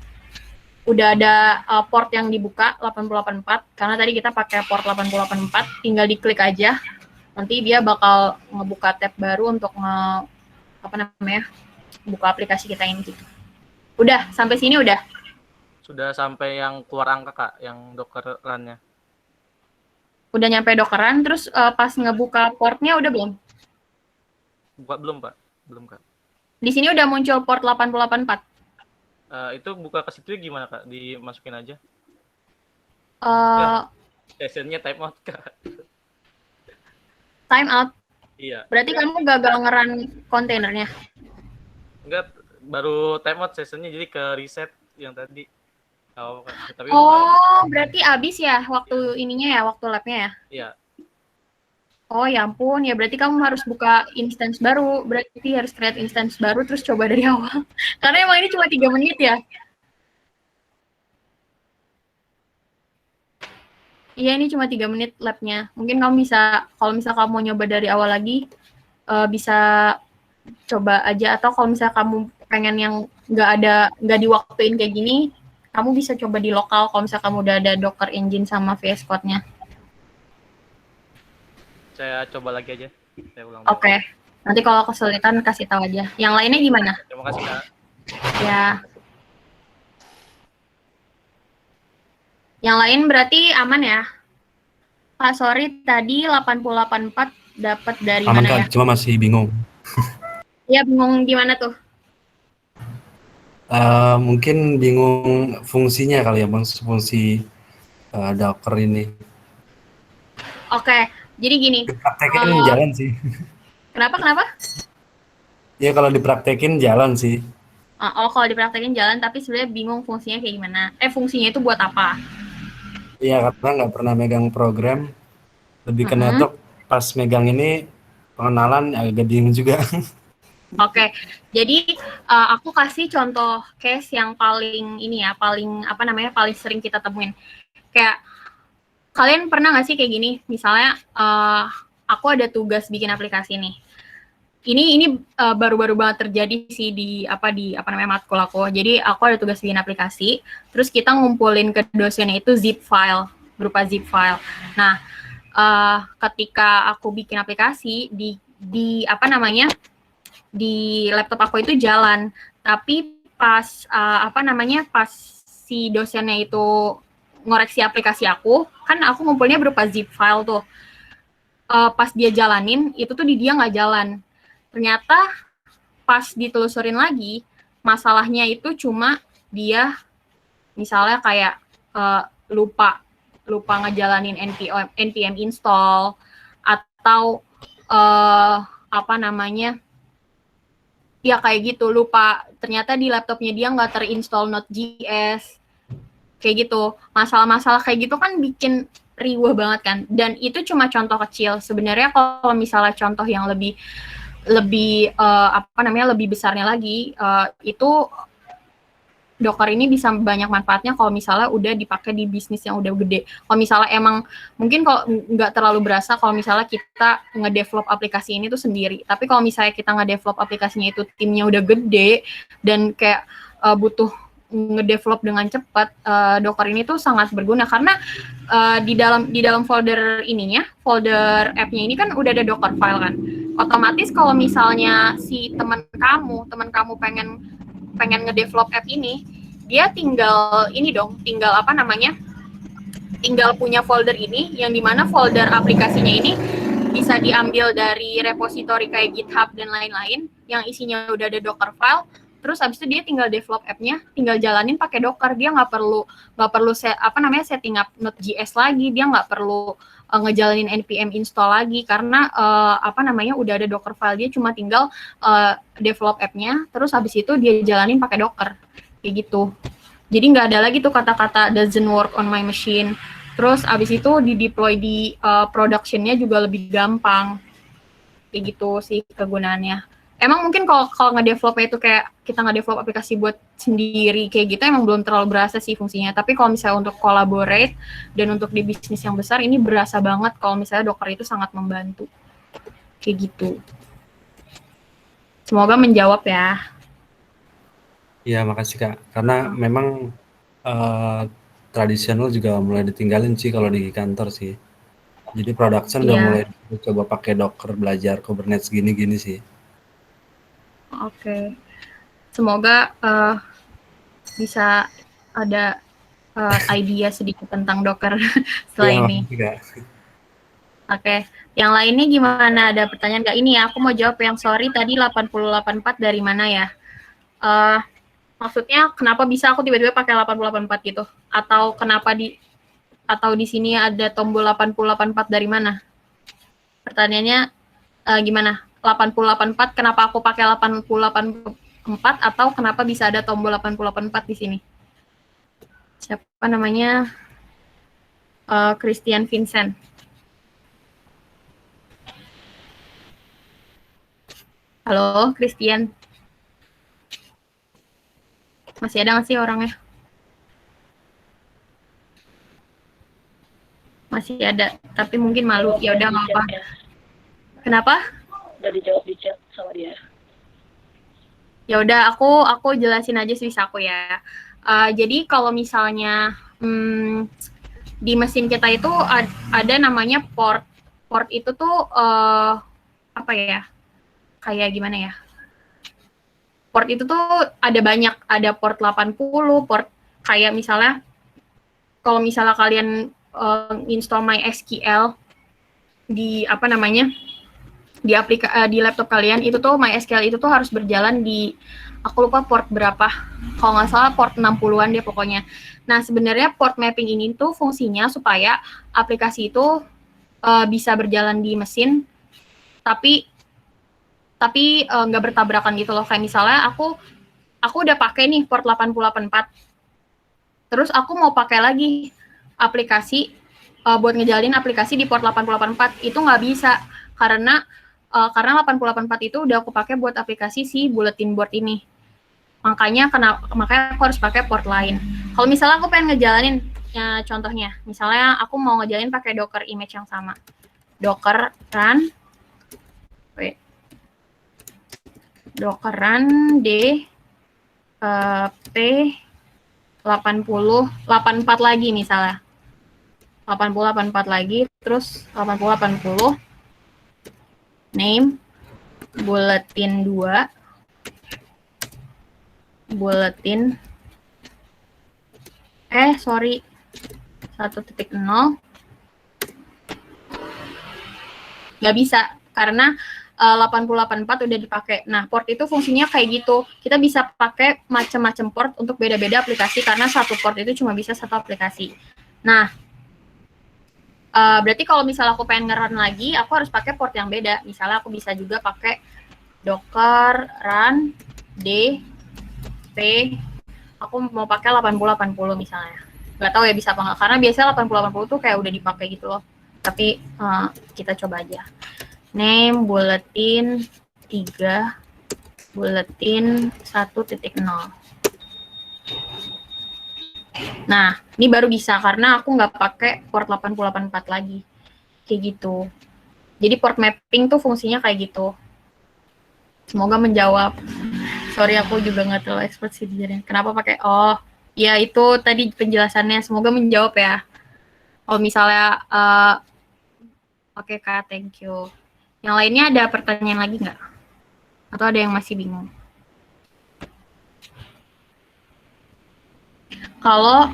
Speaker 1: udah ada port yang dibuka 8084, karena tadi kita pakai port 8084, tinggal diklik aja, nanti dia bakal ngebuka tab baru untuk buka aplikasi kita ini gitu. Udah, sampai sini udah?
Speaker 5: Sudah sampai yang keluar angka Kak, yang Docker run-nya.
Speaker 1: Udah nyampe Dockeran, terus pas ngebuka portnya udah belum?
Speaker 5: Buka belum Pak? Belum Kak.
Speaker 1: Di sini udah muncul port 8084.
Speaker 5: Itu buka ke situ gimana Kak? Dimasukin aja. Sessionnya time out Kak.
Speaker 1: Time out?
Speaker 5: Iya.
Speaker 1: Berarti kamu gagal nge-run kontainernya?
Speaker 5: Enggak, baru time out sessionnya, jadi ke reset yang tadi. Tapi
Speaker 1: berarti habis ya waktu ininya ya, waktu labnya ya?
Speaker 5: Iya.
Speaker 1: Oh ya ampun, ya berarti kamu harus buka instance baru, berarti harus create instance baru terus coba dari awal. Karena emang ini cuma 3 menit ya. Iya, ini cuma 3 menit labnya. Mungkin kamu bisa, kalau misal kamu mau nyoba dari awal lagi, bisa coba aja. Atau kalau misal kamu pengen yang nggak diwaktuin kayak gini, kamu bisa coba di lokal kalau misal kamu udah ada Docker Engine sama VS Code-nya.
Speaker 5: Saya coba lagi aja. Saya ulang.
Speaker 1: Oke. Nanti kalau kesulitan kasih tahu aja. Yang lainnya gimana?
Speaker 5: Terima kasih Kak.
Speaker 1: Ya. Yang lain berarti aman ya? Pak, sorry tadi 8084 dapat dari
Speaker 6: aman
Speaker 1: mana
Speaker 6: Kak,
Speaker 1: ya?
Speaker 6: cuma masih bingung.
Speaker 1: Iya, bingung gimana tuh?
Speaker 6: Mungkin bingung fungsinya kali ya, Bang, fungsi Docker ini.
Speaker 1: Oke, jadi gini.
Speaker 6: Dipraktekin jalan sih.
Speaker 1: Kenapa?
Speaker 6: Ya kalau dipraktekin jalan sih.
Speaker 1: Oh, kalau dipraktekin jalan, tapi sebenarnya bingung fungsinya kayak gimana. Fungsinya itu buat apa?
Speaker 6: Iya, karena nggak pernah megang program, lebih ke
Speaker 1: Mm-mm.
Speaker 6: network. Pas megang ini pengenalan agak bingung juga.
Speaker 1: Oke, jadi aku kasih contoh case yang paling ini ya, paling apa namanya, paling sering kita temuin. Kayak kalian pernah nggak sih kayak gini? Misalnya aku ada tugas bikin aplikasi nih. Ini baru-baru banget terjadi sih di apa namanya matkul aku. Jadi aku ada tugas bikin aplikasi, terus kita ngumpulin ke dosennya itu zip file, berupa zip file. Nah, ketika aku bikin aplikasi di apa namanya di laptop aku itu jalan, tapi pas apa namanya pas si dosennya itu ngoreksi aplikasi aku, kan aku ngumpulnya berupa zip file tuh. Pas dia jalanin itu tuh di dia nggak jalan. Ternyata pas ditelusurin lagi, masalahnya itu cuma dia misalnya kayak lupa ngejalanin npm install, atau apa namanya, ya kayak gitu, lupa ternyata di laptopnya dia nggak terinstall Node.js, kayak gitu. Masalah-masalah kayak gitu kan bikin riuh banget kan, dan itu cuma contoh kecil. Sebenarnya kalau misalnya contoh yang lebih apa namanya lebih besarnya lagi, itu Docker ini bisa banyak manfaatnya kalau misalnya udah dipakai di bisnis yang udah gede. Kalau misalnya emang mungkin kalau nggak terlalu berasa kalau misalnya kita nge-develop aplikasi ini tuh sendiri. Tapi kalau misalnya kita nge-develop aplikasinya itu timnya udah gede dan kayak butuh nge-develop dengan cepat, Docker ini tuh sangat berguna karena di dalam folder ininya, folder app-nya ini kan udah ada Docker file kan. Otomatis kalau misalnya si teman kamu pengen nge-develop app ini, dia tinggal apa namanya, tinggal punya folder ini, yang dimana folder aplikasinya ini bisa diambil dari repository kayak GitHub dan lain-lain, yang isinya udah ada Docker file. Terus abis itu dia tinggal develop app-nya, tinggal jalanin pakai Docker. Dia nggak perlu setting up Node.js lagi, dia nggak perlu ngejalanin npm install lagi karena apa namanya udah ada Docker file. Dia cuma tinggal develop app-nya, terus habis itu dia jalanin pakai Docker kayak gitu. Jadi nggak ada lagi tuh kata-kata doesn't work on my machine. Terus abis itu di deploy di production-nya juga lebih gampang kayak gitu sih kegunaannya. Emang mungkin kalau nge-developnya itu kayak kita nge-develop aplikasi buat sendiri kayak gitu, emang belum terlalu berasa sih fungsinya. Tapi kalau misalnya untuk collaborate dan untuk di bisnis yang besar, ini berasa banget kalau misalnya Docker itu sangat membantu. Kayak gitu. Semoga menjawab ya.
Speaker 6: Iya, makasih Kak. Karena memang tradisional juga mulai ditinggalin sih kalau di kantor sih. Jadi production udah mulai coba pakai Docker, belajar Kubernetes gini-gini sih.
Speaker 1: Oke. Semoga bisa ada idea sedikit tentang Docker setelah ini. Oke. Yang lainnya gimana? Ada pertanyaan nggak? Ini ya, aku mau jawab yang sorry tadi 8084 dari mana ya? Maksudnya kenapa bisa aku tiba-tiba pakai 8084 gitu? Atau kenapa di sini ada tombol 8084 dari mana? Pertanyaannya gimana? 8084 kenapa aku pakai 8084 atau kenapa bisa ada tombol 8084 di sini? Siapa namanya? Christian Vincent. Halo, Christian. Masih ada nggak sih orangnya? Masih ada, tapi mungkin malu. Ya udah nggak apa. Kenapa?
Speaker 7: Udah dijawab di chat sama dia.
Speaker 1: Ya udah, aku jelasin aja sih aku ya. Jadi kalau misalnya di mesin kita itu ada namanya port. Port itu tuh apa ya? Kayak gimana ya? Port itu tuh ada banyak, ada port 80, port kayak misalnya kalau misalnya kalian install MySQL di apa namanya? Di laptop kalian itu tuh MySQL itu tuh harus berjalan di, aku lupa port berapa, kalau nggak salah port 60-an deh pokoknya. Nah sebenarnya port mapping ini tuh fungsinya supaya aplikasi itu bisa berjalan di mesin tapi nggak bertabrakan gitu loh. Kayak misalnya aku udah pakai nih port 8084. Terus aku mau pakai lagi aplikasi buat ngejalanin aplikasi di port 8084, itu nggak bisa karena 8084 itu udah aku pakai buat aplikasi si bulletin board ini. Makanya aku harus pakai port lain. Kalau misalnya aku pengen ngejalanin contohnya, misalnya aku mau ngejalanin pakai Docker image yang sama. Docker run d p8084 lagi misalnya. 8084 lagi, terus 8080 name bulletin 2 bulletin 1.0 nggak bisa karena 8084 udah dipakai. Nah, port itu fungsinya kayak gitu. Kita bisa pakai macam-macam port untuk beda-beda aplikasi karena satu port itu cuma bisa satu aplikasi. Nah, berarti kalau misalnya aku pengen nge-run lagi, aku harus pakai port yang beda. Misalnya aku bisa juga pakai docker run d p, aku mau pakai 8080 misalnya. Nggak tahu ya bisa apa nggak, karena biasanya 8080 tuh kayak udah dipakai gitu loh. Tapi kita coba aja. Name bulletin 3 bulletin 1.0. Nah, ini baru bisa karena aku nggak pakai port 8084 lagi. Kayak gitu. Jadi port mapping tuh fungsinya kayak gitu. Semoga menjawab. Sorry, aku juga nggak terlalu expert sih dijadiin. Kenapa pakai? Oh, ya itu tadi penjelasannya. Semoga menjawab ya. Kalau misalnya, oke Kak, thank you. Yang lainnya ada pertanyaan lagi nggak? Atau ada yang masih bingung? Kalau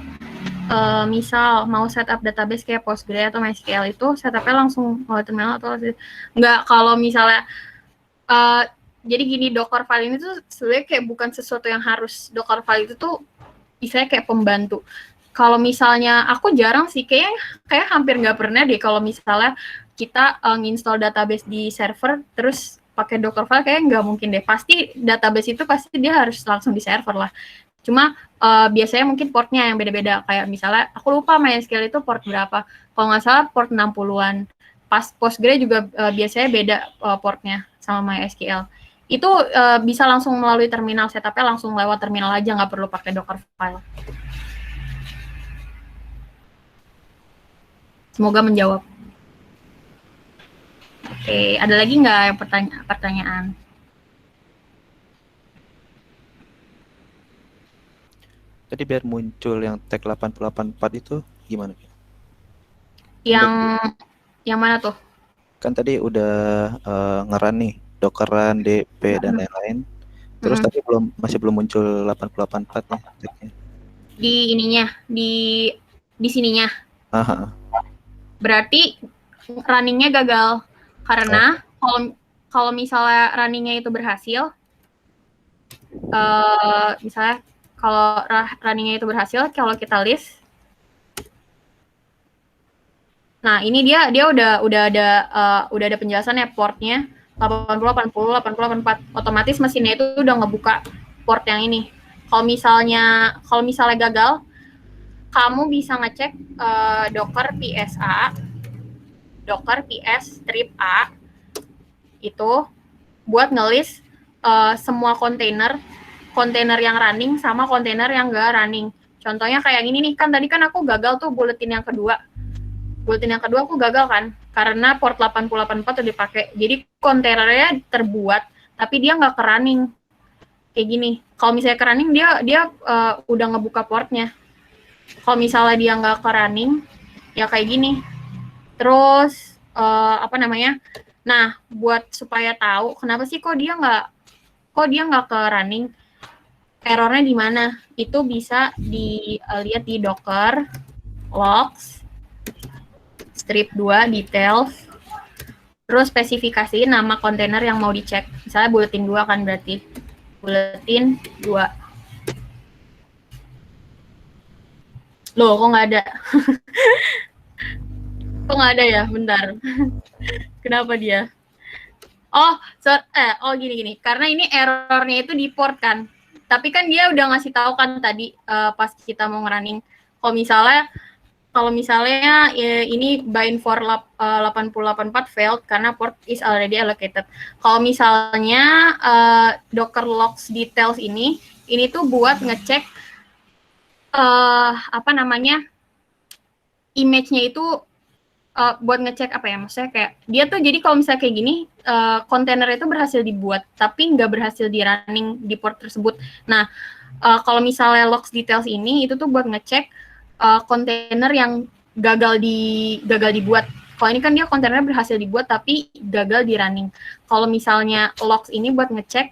Speaker 1: misal mau setup database kayak Postgre atau MySQL itu setupnya langsung melalui terminal atau nggak? Kalau misalnya jadi gini, Docker file ini tuh sebenarnya kayak bukan sesuatu yang harus. Docker file itu tuh misalnya kayak pembantu. Kalau misalnya aku jarang sih, kayak hampir nggak pernah deh kalau misalnya kita nginstall database di server terus pakai Docker file, kayak nggak mungkin deh. Pasti database itu pasti dia harus langsung di server lah. Cuma biasanya mungkin portnya yang beda-beda. Kayak misalnya aku lupa MySQL itu port berapa. Kalau nggak salah port 60-an. Pas Postgre juga biasanya beda portnya sama MySQL. Itu bisa langsung melalui terminal, setupnya langsung lewat terminal aja, nggak perlu pakai Docker file. Semoga menjawab. Oke, ada lagi nggak yang pertanyaan?
Speaker 2: Tadi biar muncul yang tag 8084 itu gimana?
Speaker 1: Yang mana tuh?
Speaker 2: Kan tadi udah nge-run nih, Docker run, DP, dan lain-lain. Terus tadi masih belum muncul 8084 nya tagnya.
Speaker 1: Di ininya, di sininya.
Speaker 2: Aha.
Speaker 1: Berarti runningnya gagal. Karena kalau misalnya runningnya itu berhasil, misalnya kalau runningnya itu berhasil, kalau kita list, nah ini dia udah ada penjelasannya portnya 80, 80, 80, 84. Otomatis mesinnya itu udah ngebuka port yang ini. Kalau misalnya gagal, kamu bisa ngecek docker ps strip a itu buat ngelis semua kontainer yang running sama kontainer yang nggak running. Contohnya kayak gini nih, kan tadi kan aku gagal tuh bulletin yang kedua aku gagal kan karena port 8084 udah dipakai. Jadi kontainernya terbuat tapi dia nggak ke running. Kayak gini. Kalau misalnya ke running dia udah ngebuka portnya. Kalau misalnya dia nggak ke running ya kayak gini. Terus Nah, buat supaya tahu kenapa sih kok dia nggak ke running, errornya di mana? Itu bisa dilihat di Docker logs strip 2 details, terus spesifikasi nama kontainer yang mau dicek. Misalnya bulletin 2 kan, berarti bulletin 2. Loh, kok nggak ada? Kok nggak ada ya? Bentar. Kenapa dia? Gini. Karena ini errornya itu di port kan. Tapi kan dia udah ngasih tahu kan tadi pas kita mau nge-running kalau misalnya ini bind for 8084 failed karena port is already allocated. Kalau misalnya Docker logs details ini tuh buat ngecek image-nya itu buat ngecek apa ya, maksudnya kayak dia tuh jadi kalau misalnya kayak gini kontainer itu berhasil dibuat tapi nggak berhasil di running di port tersebut. Nah kalau misalnya logs details ini itu tuh buat ngecek kontainer yang gagal dibuat. Kalau ini kan dia kontainer berhasil dibuat tapi gagal di running. Kalau misalnya logs ini buat ngecek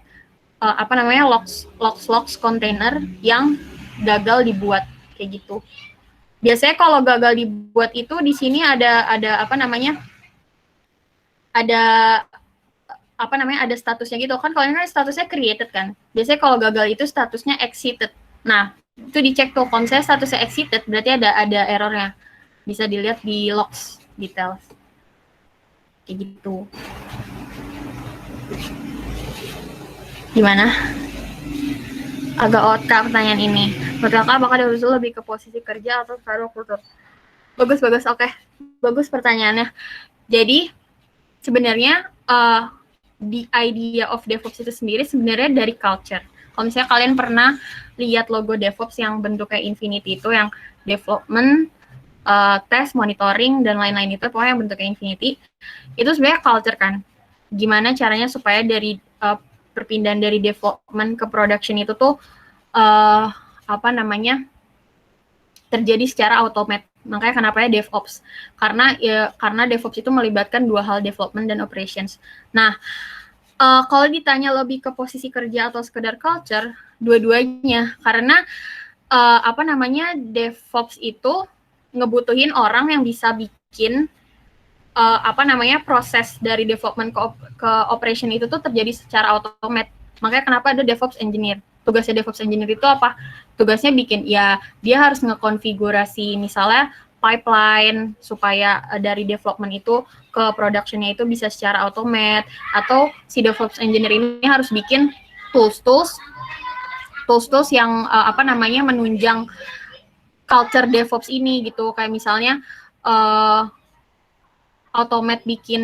Speaker 1: logs kontainer yang gagal dibuat kayak gitu. Biasanya kalau gagal dibuat itu di sini ada statusnya gitu kan. Kalau ini kan statusnya created kan. Biasanya kalau gagal itu statusnya exited. Nah, itu dicek tuh kalau misalnya statusnya exited berarti ada errornya. Bisa dilihat di logs details. Kayak gitu. Gimana? Agak otak pertanyaan ini. Menurut kakak apakah Dev lebih ke posisi kerja atau secara kultur? Bagus, oke. Bagus pertanyaannya. Jadi sebenarnya the idea of DevOps itu sendiri sebenarnya dari culture. Kalau misalnya kalian pernah lihat logo DevOps yang bentuknya infinity itu, yang development, test, monitoring, dan lain-lain itu, pokoknya yang bentuknya infinity, itu sebenarnya culture kan. Gimana caranya supaya dari perpindahan dari development ke production itu tuh terjadi secara automate. Makanya kenapa ya DevOps? Karena DevOps itu melibatkan dua hal, development dan operations. Nah, kalau ditanya lebih ke posisi kerja atau sekedar culture, dua-duanya. Karena DevOps itu ngebutuhin orang yang bisa bikin proses dari development ke operation itu tuh terjadi secara automate. Makanya kenapa ada DevOps engineer. Tugasnya DevOps engineer itu apa? Tugasnya bikin, ya dia harus ngekonfigurasi misalnya pipeline supaya dari development itu ke productionnya itu bisa secara automate, atau si DevOps engineer ini harus bikin tools yang menunjang culture DevOps ini gitu. Kayak misalnya automate bikin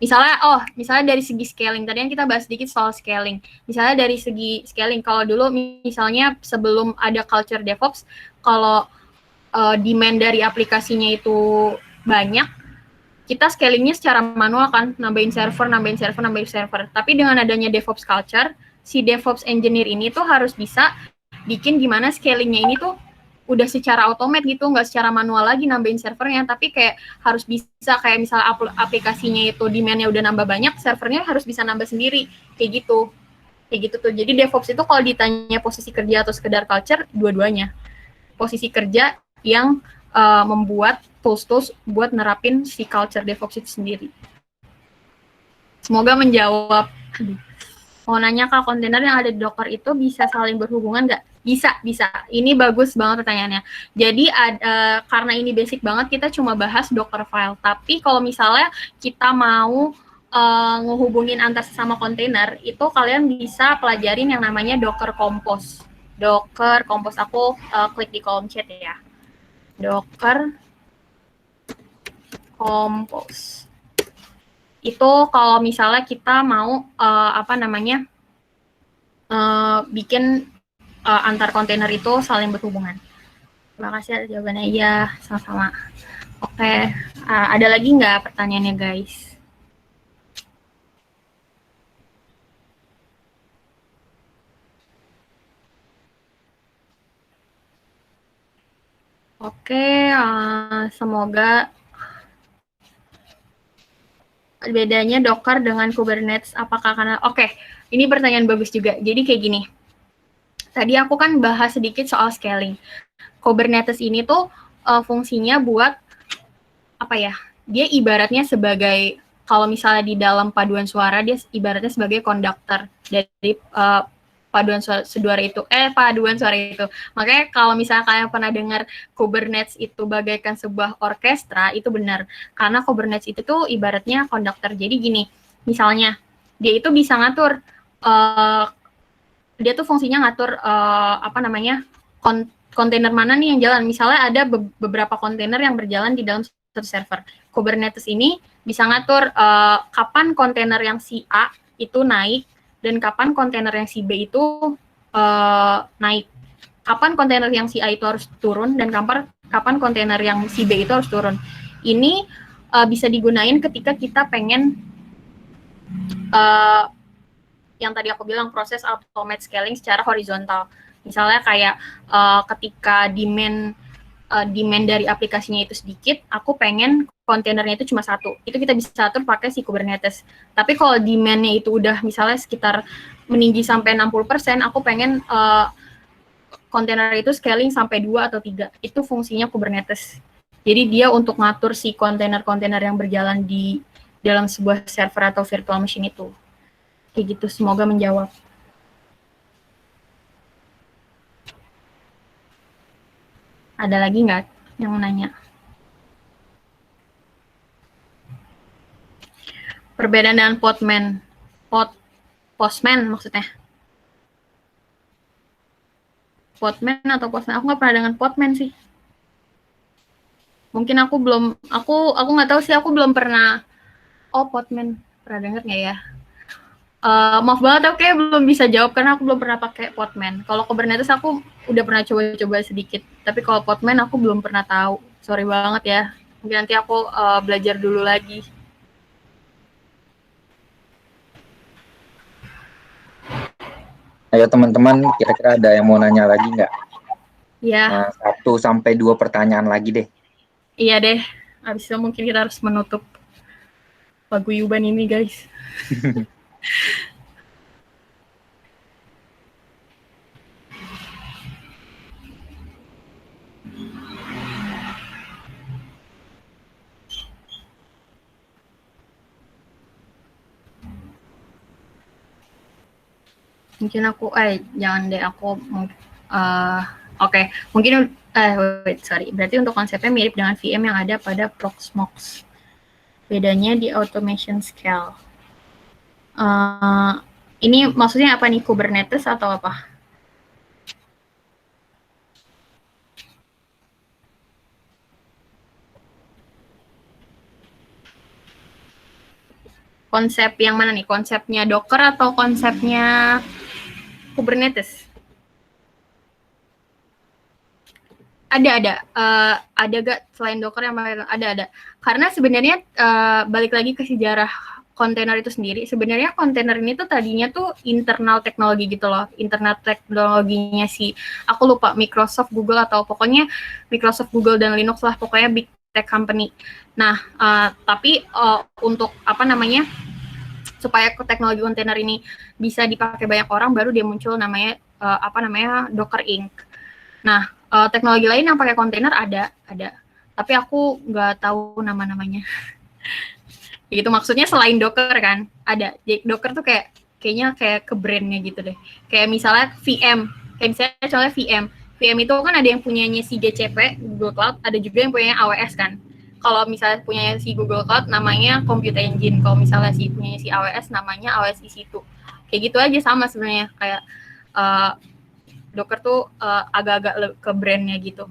Speaker 1: misalnya dari segi scaling, tadi yang kita bahas sedikit soal scaling. Misalnya dari segi scaling, kalau dulu misalnya sebelum ada culture DevOps, kalau demand dari aplikasinya itu banyak, kita scalingnya secara manual kan, nambahin server. Tapi dengan adanya DevOps culture, si DevOps engineer ini tuh harus bisa bikin gimana scalingnya ini tuh udah secara automate gitu, nggak secara manual lagi nambahin servernya, tapi kayak harus bisa kayak misalnya aplikasinya itu demand-nya udah nambah banyak, servernya harus bisa nambah sendiri, kayak gitu tuh. Jadi DevOps itu kalau ditanya posisi kerja atau sekedar culture, dua-duanya. Posisi kerja yang membuat tools buat nerapin si culture DevOps itu sendiri. Semoga menjawab. Mau nanya, Kak, kontainer yang ada di Docker itu bisa saling berhubungan nggak? Bisa. Ini bagus banget pertanyaannya. Jadi karena ini basic banget, kita cuma bahas Docker file. Tapi kalau misalnya kita mau ngehubungin antar sesama kontainer, itu kalian bisa pelajarin yang namanya Docker Compose. Docker Compose, aku klik di kolom chat ya. Docker Compose. Itu kalau misalnya kita mau bikin antar kontainer itu saling berhubungan. Terima kasih atas jawabannya. Iya, sama-sama. Oke, ada lagi nggak pertanyaannya, guys? Oke, semoga bedanya Docker dengan Kubernetes apakah karena ini pertanyaan bagus juga. Jadi kayak gini. Tadi aku kan bahas sedikit soal scaling. Kubernetes ini tuh fungsinya buat dia ibaratnya sebagai, kalau misalnya di dalam paduan suara, dia ibaratnya sebagai konduktor dari paduan suara itu. Makanya kalau misalnya kalian pernah dengar Kubernetes itu bagaikan sebuah orkestra, itu benar. Karena Kubernetes itu tuh ibaratnya konduktor. Jadi gini, misalnya dia itu bisa ngatur dia tuh fungsinya ngatur kontainer mana nih yang jalan. Misalnya ada beberapa kontainer yang berjalan di dalam satu server. Kubernetes ini bisa ngatur kapan kontainer yang si A itu naik dan kapan kontainer yang si B itu naik. Kapan kontainer yang si A itu harus turun dan kapan kontainer yang si B itu harus turun. Ini bisa digunain ketika kita pengen yang tadi aku bilang proses automate scaling secara horizontal. Misalnya kayak ketika demand dari aplikasinya itu sedikit, aku pengen kontainernya itu cuma satu. Itu kita bisa atur pakai si Kubernetes. Tapi kalau demand-nya itu udah misalnya sekitar meninggi sampai 60%, aku pengen kontainer itu scaling sampai 2 atau 3. Itu fungsinya Kubernetes. Jadi dia untuk ngatur si kontainer-kontainer yang berjalan di dalam sebuah server atau virtual machine itu. Kayak gitu, semoga menjawab. Ada lagi nggak yang nanya? Perbedaan dengan Postman maksudnya. Postman atau Postman? Aku nggak pernah dengan Postman sih. Mungkin aku nggak tahu sih, aku belum pernah. Oh, Postman, pernah dengar nggak ya? Maaf banget, aku kayak belum bisa jawab karena aku belum pernah pakai Postman. Kalau Kubernetes aku udah pernah coba-coba sedikit, tapi kalau Postman aku belum pernah tahu. Sorry banget ya. Mungkin nanti aku belajar dulu lagi.
Speaker 3: Ayo teman-teman, kira-kira ada yang mau nanya lagi nggak?
Speaker 1: Iya.
Speaker 3: 1-2 pertanyaan lagi deh.
Speaker 1: Iya deh. Habis itu mungkin kita harus menutup paguyuban ini, guys. Mungkin aku jangan deh, aku oke. Mungkin sorry. Berarti untuk konsepnya mirip dengan VM yang ada pada Proxmox. Bedanya di automation scale. Ini maksudnya apa nih, Kubernetes atau apa? Konsep yang mana nih? Konsepnya Docker atau konsepnya Kubernetes? Ada gak selain Docker yang ada. Karena sebenarnya balik lagi ke sejarah kontainer itu sendiri. Sebenarnya kontainer ini tuh tadinya tuh internal teknologi gitu loh. Internal teknologinya aku lupa, Microsoft, Google, atau pokoknya Microsoft, Google, dan Linux lah. Pokoknya big tech company. Nah, tapi untuk supaya teknologi kontainer ini bisa dipakai banyak orang, baru dia muncul namanya Docker Inc. Nah, teknologi lain yang pakai kontainer ada. Tapi aku nggak tahu nama-namanya. Gitu, maksudnya selain Docker kan ada. Docker tuh kayaknya ke brandnya gitu deh. Kayak misalnya VM. Kayak misalnya contohnya VM. VM itu kan ada yang punyanya si GCP, Google Cloud, ada juga yang punyanya AWS kan. Kalau misalnya punyanya si Google Cloud namanya Compute Engine. Kalau misalnya punyanya si AWS namanya AWS EC2. Kayak gitu aja, sama sebenarnya. Kayak Docker tuh agak-agak ke brandnya gitu.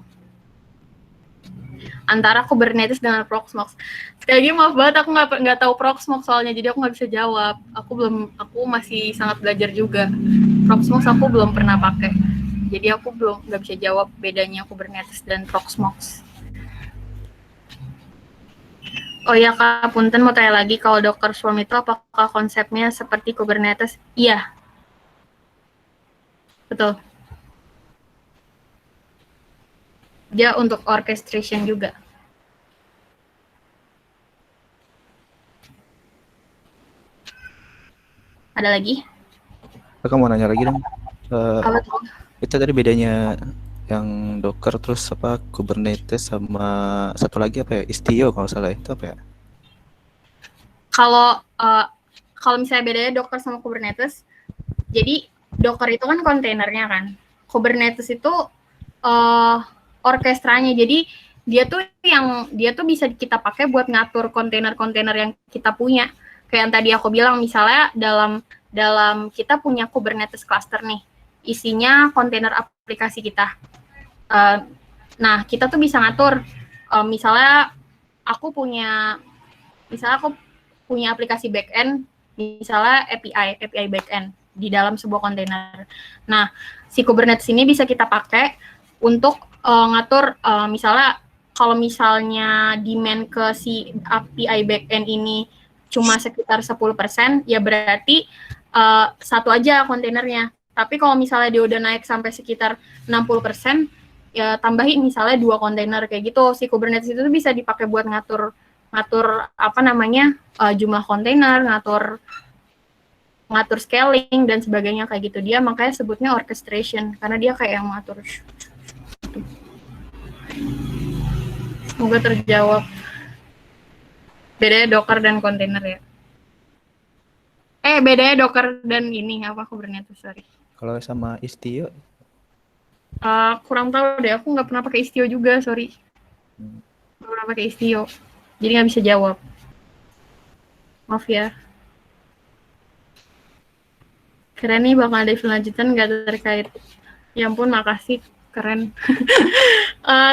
Speaker 1: Antara Kubernetes dengan Proxmox. Sekali lagi maaf banget, aku nggak tahu Proxmox soalnya, jadi aku nggak bisa jawab. Aku masih sangat belajar juga. Proxmox aku belum pernah pakai, jadi aku nggak bisa jawab bedanya Kubernetes dan Proxmox. Oh ya Kak, punten mau tanya lagi, kalau Docker Swarm itu apakah konsepnya seperti Kubernetes? Iya, betul. Dia untuk orchestration juga. Ada lagi?
Speaker 2: Aku mau nanya lagi dong.
Speaker 1: Apa tuh?
Speaker 2: Itu tadi bedanya yang Docker terus Kubernetes sama satu lagi apa ya? Istio kalau salah, itu apa ya?
Speaker 1: Kalau misalnya bedanya Docker sama Kubernetes, jadi Docker itu kan kontainernya kan. Kubernetes itu orkestranya. Jadi dia tuh bisa kita pakai buat ngatur kontainer-kontainer yang kita punya. Kayak yang tadi aku bilang, misalnya dalam kita punya Kubernetes cluster nih, isinya kontainer aplikasi kita. Nah, kita tuh bisa ngatur, misalnya aku punya aplikasi backend, misalnya API backend di dalam sebuah kontainer. Nah, si Kubernetes ini bisa kita pakai untuk ngatur, misalnya kalau misalnya demand ke si API backend ini cuma sekitar 10%, ya berarti satu aja kontainernya. Tapi kalau misalnya dia udah naik sampai sekitar 60%, ya tambahin misalnya 2 kontainer kayak gitu. Si Kubernetes itu bisa dipakai buat ngatur jumlah kontainer, ngatur scaling dan sebagainya kayak gitu. Dia makanya sebutnya orchestration karena dia kayak yang ngatur. Semoga terjawab. Bedanya Docker dan kontainer ya. Bedanya Docker dan ini apa Kubernetes, sorry.
Speaker 2: Kalau sama Istio?
Speaker 1: Kurang tahu deh, aku nggak pernah pakai Istio juga, sorry. Nggak pernah pakai Istio, jadi nggak bisa jawab. Maaf ya. Keren nih, bakal ada event lanjutan nggak terkait. Ya ampun, makasih, keren.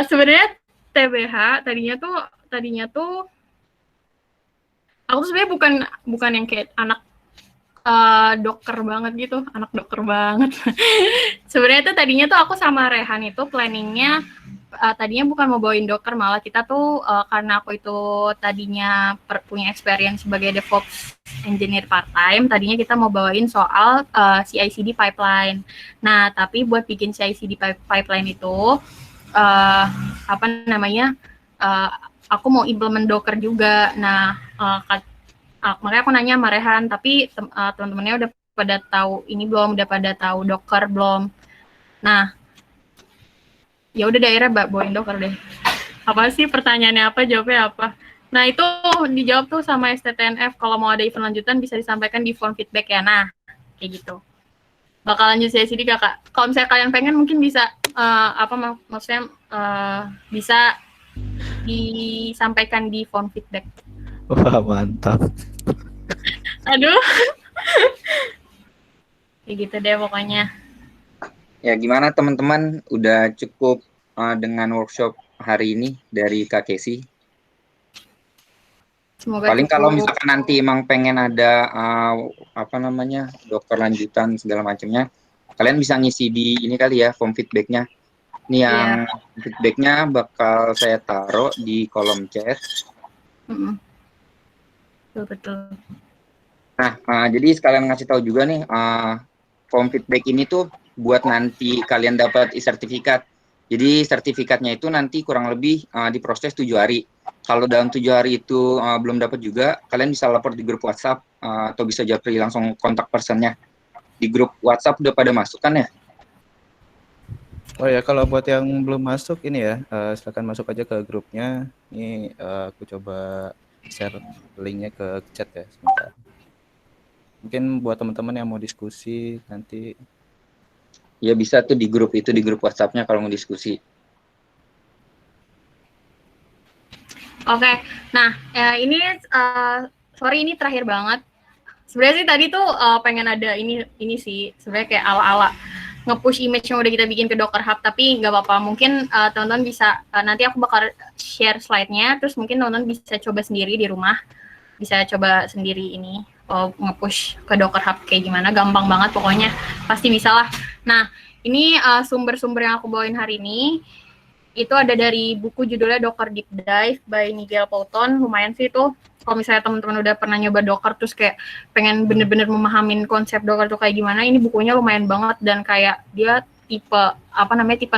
Speaker 1: Sebenarnya TBH tadinya tuh aku tuh sebenarnya bukan yang kayak anak Docker banget gitu, anak Docker banget. Sebenarnya tuh tadinya tuh aku sama Rehan itu planningnya tadinya bukan mau bawain Docker, malah kita tuh karena aku itu tadinya punya experience sebagai DevOps engineer part time, tadinya kita mau bawain soal CI/CD pipeline. Nah, tapi buat bikin CI/CD pipeline itu aku mau implement Docker juga. Nah, makanya aku nanya sama Rehan, tapi teman-temannya udah pada tahu ini belum, udah pada tahu Docker belum. Nah, ya udah daerah bawain Docker deh. Apa sih pertanyaannya apa, jawabnya apa? Nah, itu dijawab tuh sama STTNF, kalau mau ada event lanjutan bisa disampaikan di form feedback ya. Nah, kayak gitu. Bakal lanjut CI/CD Kakak. Kalau misalnya kalian pengen mungkin bisa bisa disampaikan di form feedback.
Speaker 2: Wah, mantap.
Speaker 1: Aduh. Kayak gitu deh pokoknya.
Speaker 3: Ya, gimana teman-teman? Udah cukup dengan workshop hari ini dari Kak Casey?
Speaker 1: Semoga
Speaker 3: Paling
Speaker 1: cukup.
Speaker 3: kalau misalkan nanti emang pengen ada Docker lanjutan segala macamnya, kalian bisa ngisi di ini kali ya, form feedback-nya. Ini yang feedback-nya bakal saya taruh di kolom chat.
Speaker 1: Betul.
Speaker 3: Nah, jadi sekalian ngasih tahu juga nih, form feedback ini tuh buat nanti kalian dapat sertifikat. Jadi sertifikatnya itu nanti kurang lebih diproses 7 hari. Kalau dalam 7 hari itu belum dapat juga, kalian bisa lapor di grup WhatsApp atau bisa japri langsung kontak personnya. Di grup WhatsApp udah pada masuk kan ya?
Speaker 2: Oh ya, kalau buat yang belum masuk ini ya, silakan masuk aja ke grupnya. Ini aku coba share linknya ke chat ya sebentar. Mungkin buat teman-teman yang mau diskusi nanti.
Speaker 3: Ya bisa tuh di grup itu, di grup WhatsApp-nya kalau mau diskusi.
Speaker 1: Oke, nah ini sorry ini terakhir banget. Sebenarnya sih tadi tuh pengen ada ini sih sebenarnya kayak ala-ala nge-push image yang udah kita bikin ke Docker Hub, tapi nggak apa-apa. Mungkin teman-teman bisa nanti aku bakal share slide-nya, terus mungkin teman-teman bisa coba sendiri di rumah, bisa coba sendiri ini nge-push ke Docker Hub kayak gimana, gampang banget pokoknya, pasti bisa lah. Nah, ini sumber-sumber yang aku bawain hari ini itu ada dari buku judulnya Docker Deep Dive by Nigel Poulton. Lumayan sih itu kalau misalnya teman-teman udah pernah nyoba Docker terus kayak pengen bener-bener memahamin konsep Docker tuh kayak gimana, ini bukunya lumayan banget dan kayak dia tipe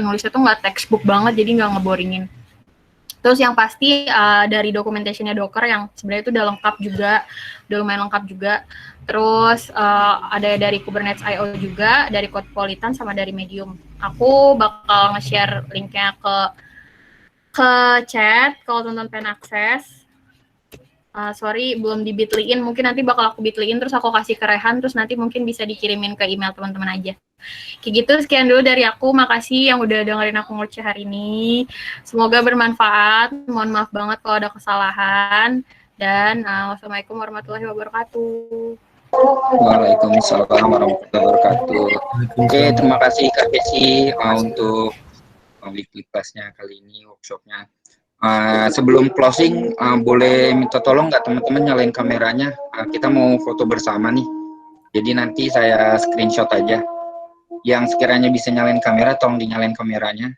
Speaker 1: nulisnya tuh nggak textbook banget, jadi nggak ngeboringin. Terus yang pasti dari documentation-nya Docker yang sebenarnya itu udah lumayan lengkap juga. Terus ada dari Kubernetes IO juga, dari Codpolitan sama dari Medium. Aku bakal nge-share linknya ke chat kalau teman-teman pengen akses. Sorry belum di bit.ly-in, mungkin nanti bakal aku bit.ly-in terus aku kasih ke Rehan, terus nanti mungkin bisa dikirimin ke email teman-teman aja. Kayak gitu, sekian dulu dari aku. Makasih yang udah dengerin aku ngoceh hari ini. Semoga bermanfaat. Mohon maaf banget kalau ada kesalahan. Dan wassalamualaikum warahmatullahi wabarakatuh.
Speaker 3: Waalaikumsalam warahmatullahi wabarakatuh. Oke, terima kasih Kak Desi untuk weekly class-nya kali ini, workshop-nya. Sebelum closing, boleh minta tolong nggak teman-teman nyalain kameranya? Kita mau foto bersama nih. Jadi nanti saya screenshot aja. Yang sekiranya bisa nyalain kamera, tolong dinyalain kameranya.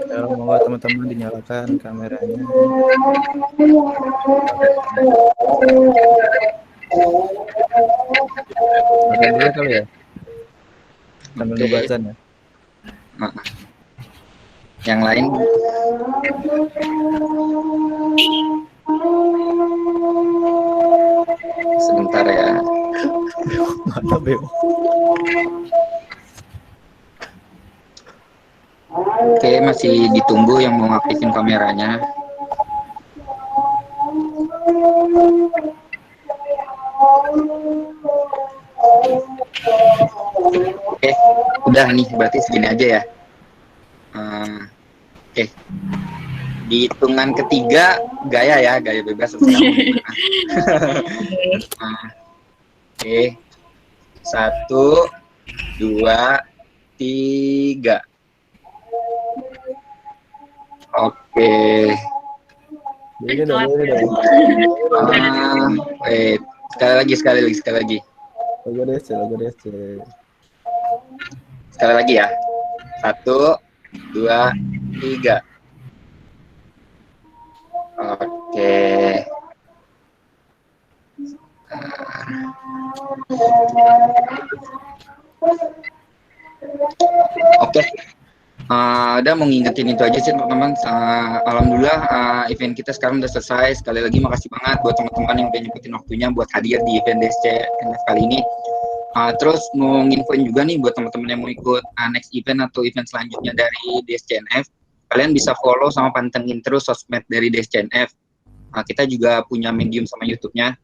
Speaker 2: Ya, monggo teman-teman dinyalakan kameranya. Makan dulu kali ya. Sambil
Speaker 3: Oke.
Speaker 2: nunggu azan ya.
Speaker 3: Yang lain? Sebentar ya.
Speaker 2: Mantap ya.
Speaker 3: Oke, masih ditunggu yang mau aktifin kameranya. Oke, udah nih, berarti segini aja ya. Oke, di hitungan ketiga gaya bebas. Oke, 1, 2, 3. Oke.
Speaker 2: Ini dong.
Speaker 3: Wait. Sekali lagi.
Speaker 2: Logo DC.
Speaker 3: Sekali lagi ya. 1, 2, 3. Oke. Oke. Udah mau ngingetin itu aja sih teman-teman. Alhamdulillah event kita sekarang udah selesai. Sekali lagi makasih banget buat teman-teman yang udah nyempetin waktunya buat hadir di event DSCNF kali ini. Terus mau nginfoin juga nih buat teman-teman yang mau ikut next event atau event selanjutnya dari DSCNF, kalian bisa follow sama pantengin terus sosmed dari DSCNF. Kita juga punya Medium sama YouTube-nya.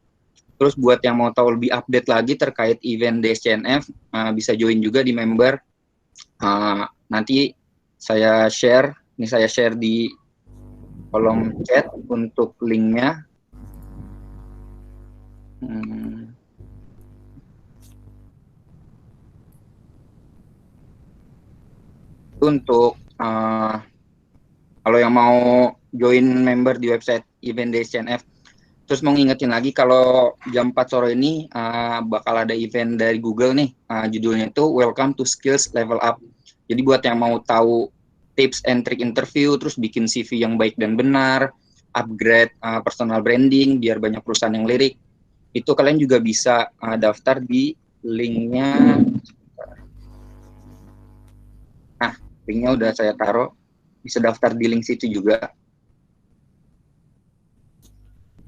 Speaker 3: Terus buat yang mau tahu lebih update lagi terkait event DSCNF, bisa join juga di member. Nanti saya share di kolom chat untuk linknya. Untuk kalau yang mau join member di website event DSCNF, terus mau ngingetin lagi kalau jam 4 sore ini bakal ada event dari Google nih, judulnya itu Welcome to Skills Level Up. Jadi buat yang mau tahu tips and trick interview, terus bikin CV yang baik dan benar, upgrade personal branding biar banyak perusahaan yang lirik, itu kalian juga bisa daftar di linknya. Linknya udah saya taruh, bisa daftar di link situ juga.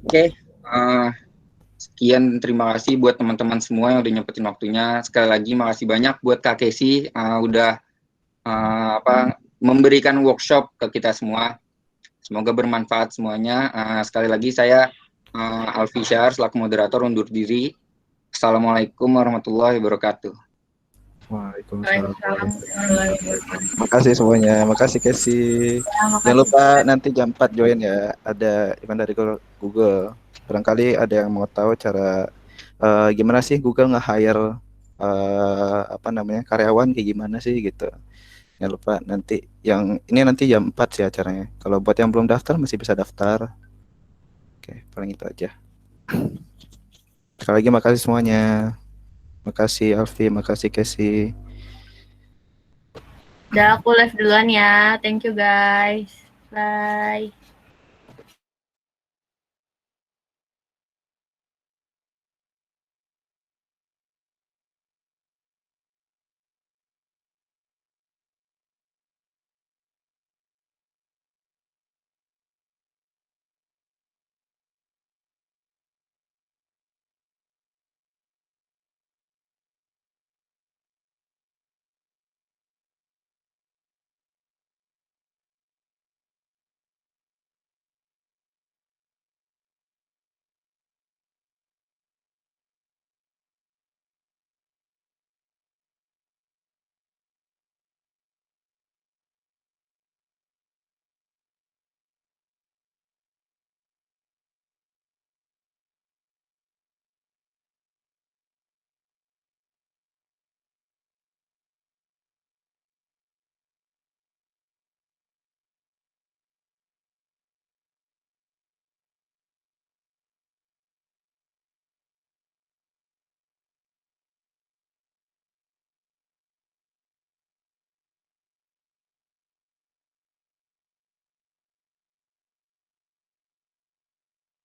Speaker 3: Oke, sekian, terima kasih buat teman-teman semua yang udah nyempetin waktunya. Sekali lagi makasih banyak buat Kak Kesi udah memberikan workshop ke kita semua. Semoga bermanfaat semuanya. Sekali lagi saya Alfi Syahar selaku moderator undur diri. Assalamualaikum warahmatullahi wabarakatuh.
Speaker 2: Waalaikumsalam. Makasih semuanya. Makasih Kesi. Jangan lupa nanti jam 4 join ya. Ada event dari Google. Barangkali ada yang mau tahu cara gimana sih Google nge-hire karyawan kayak gimana sih gitu. Jangan lupa nanti nanti jam 4 sih acaranya. Kalau buat yang belum daftar masih bisa daftar. Oke, paling itu aja. Sekali lagi makasih semuanya. Makasih Alfi, makasih Kesi.
Speaker 1: Udah, aku live duluan ya. Thank you guys. Bye.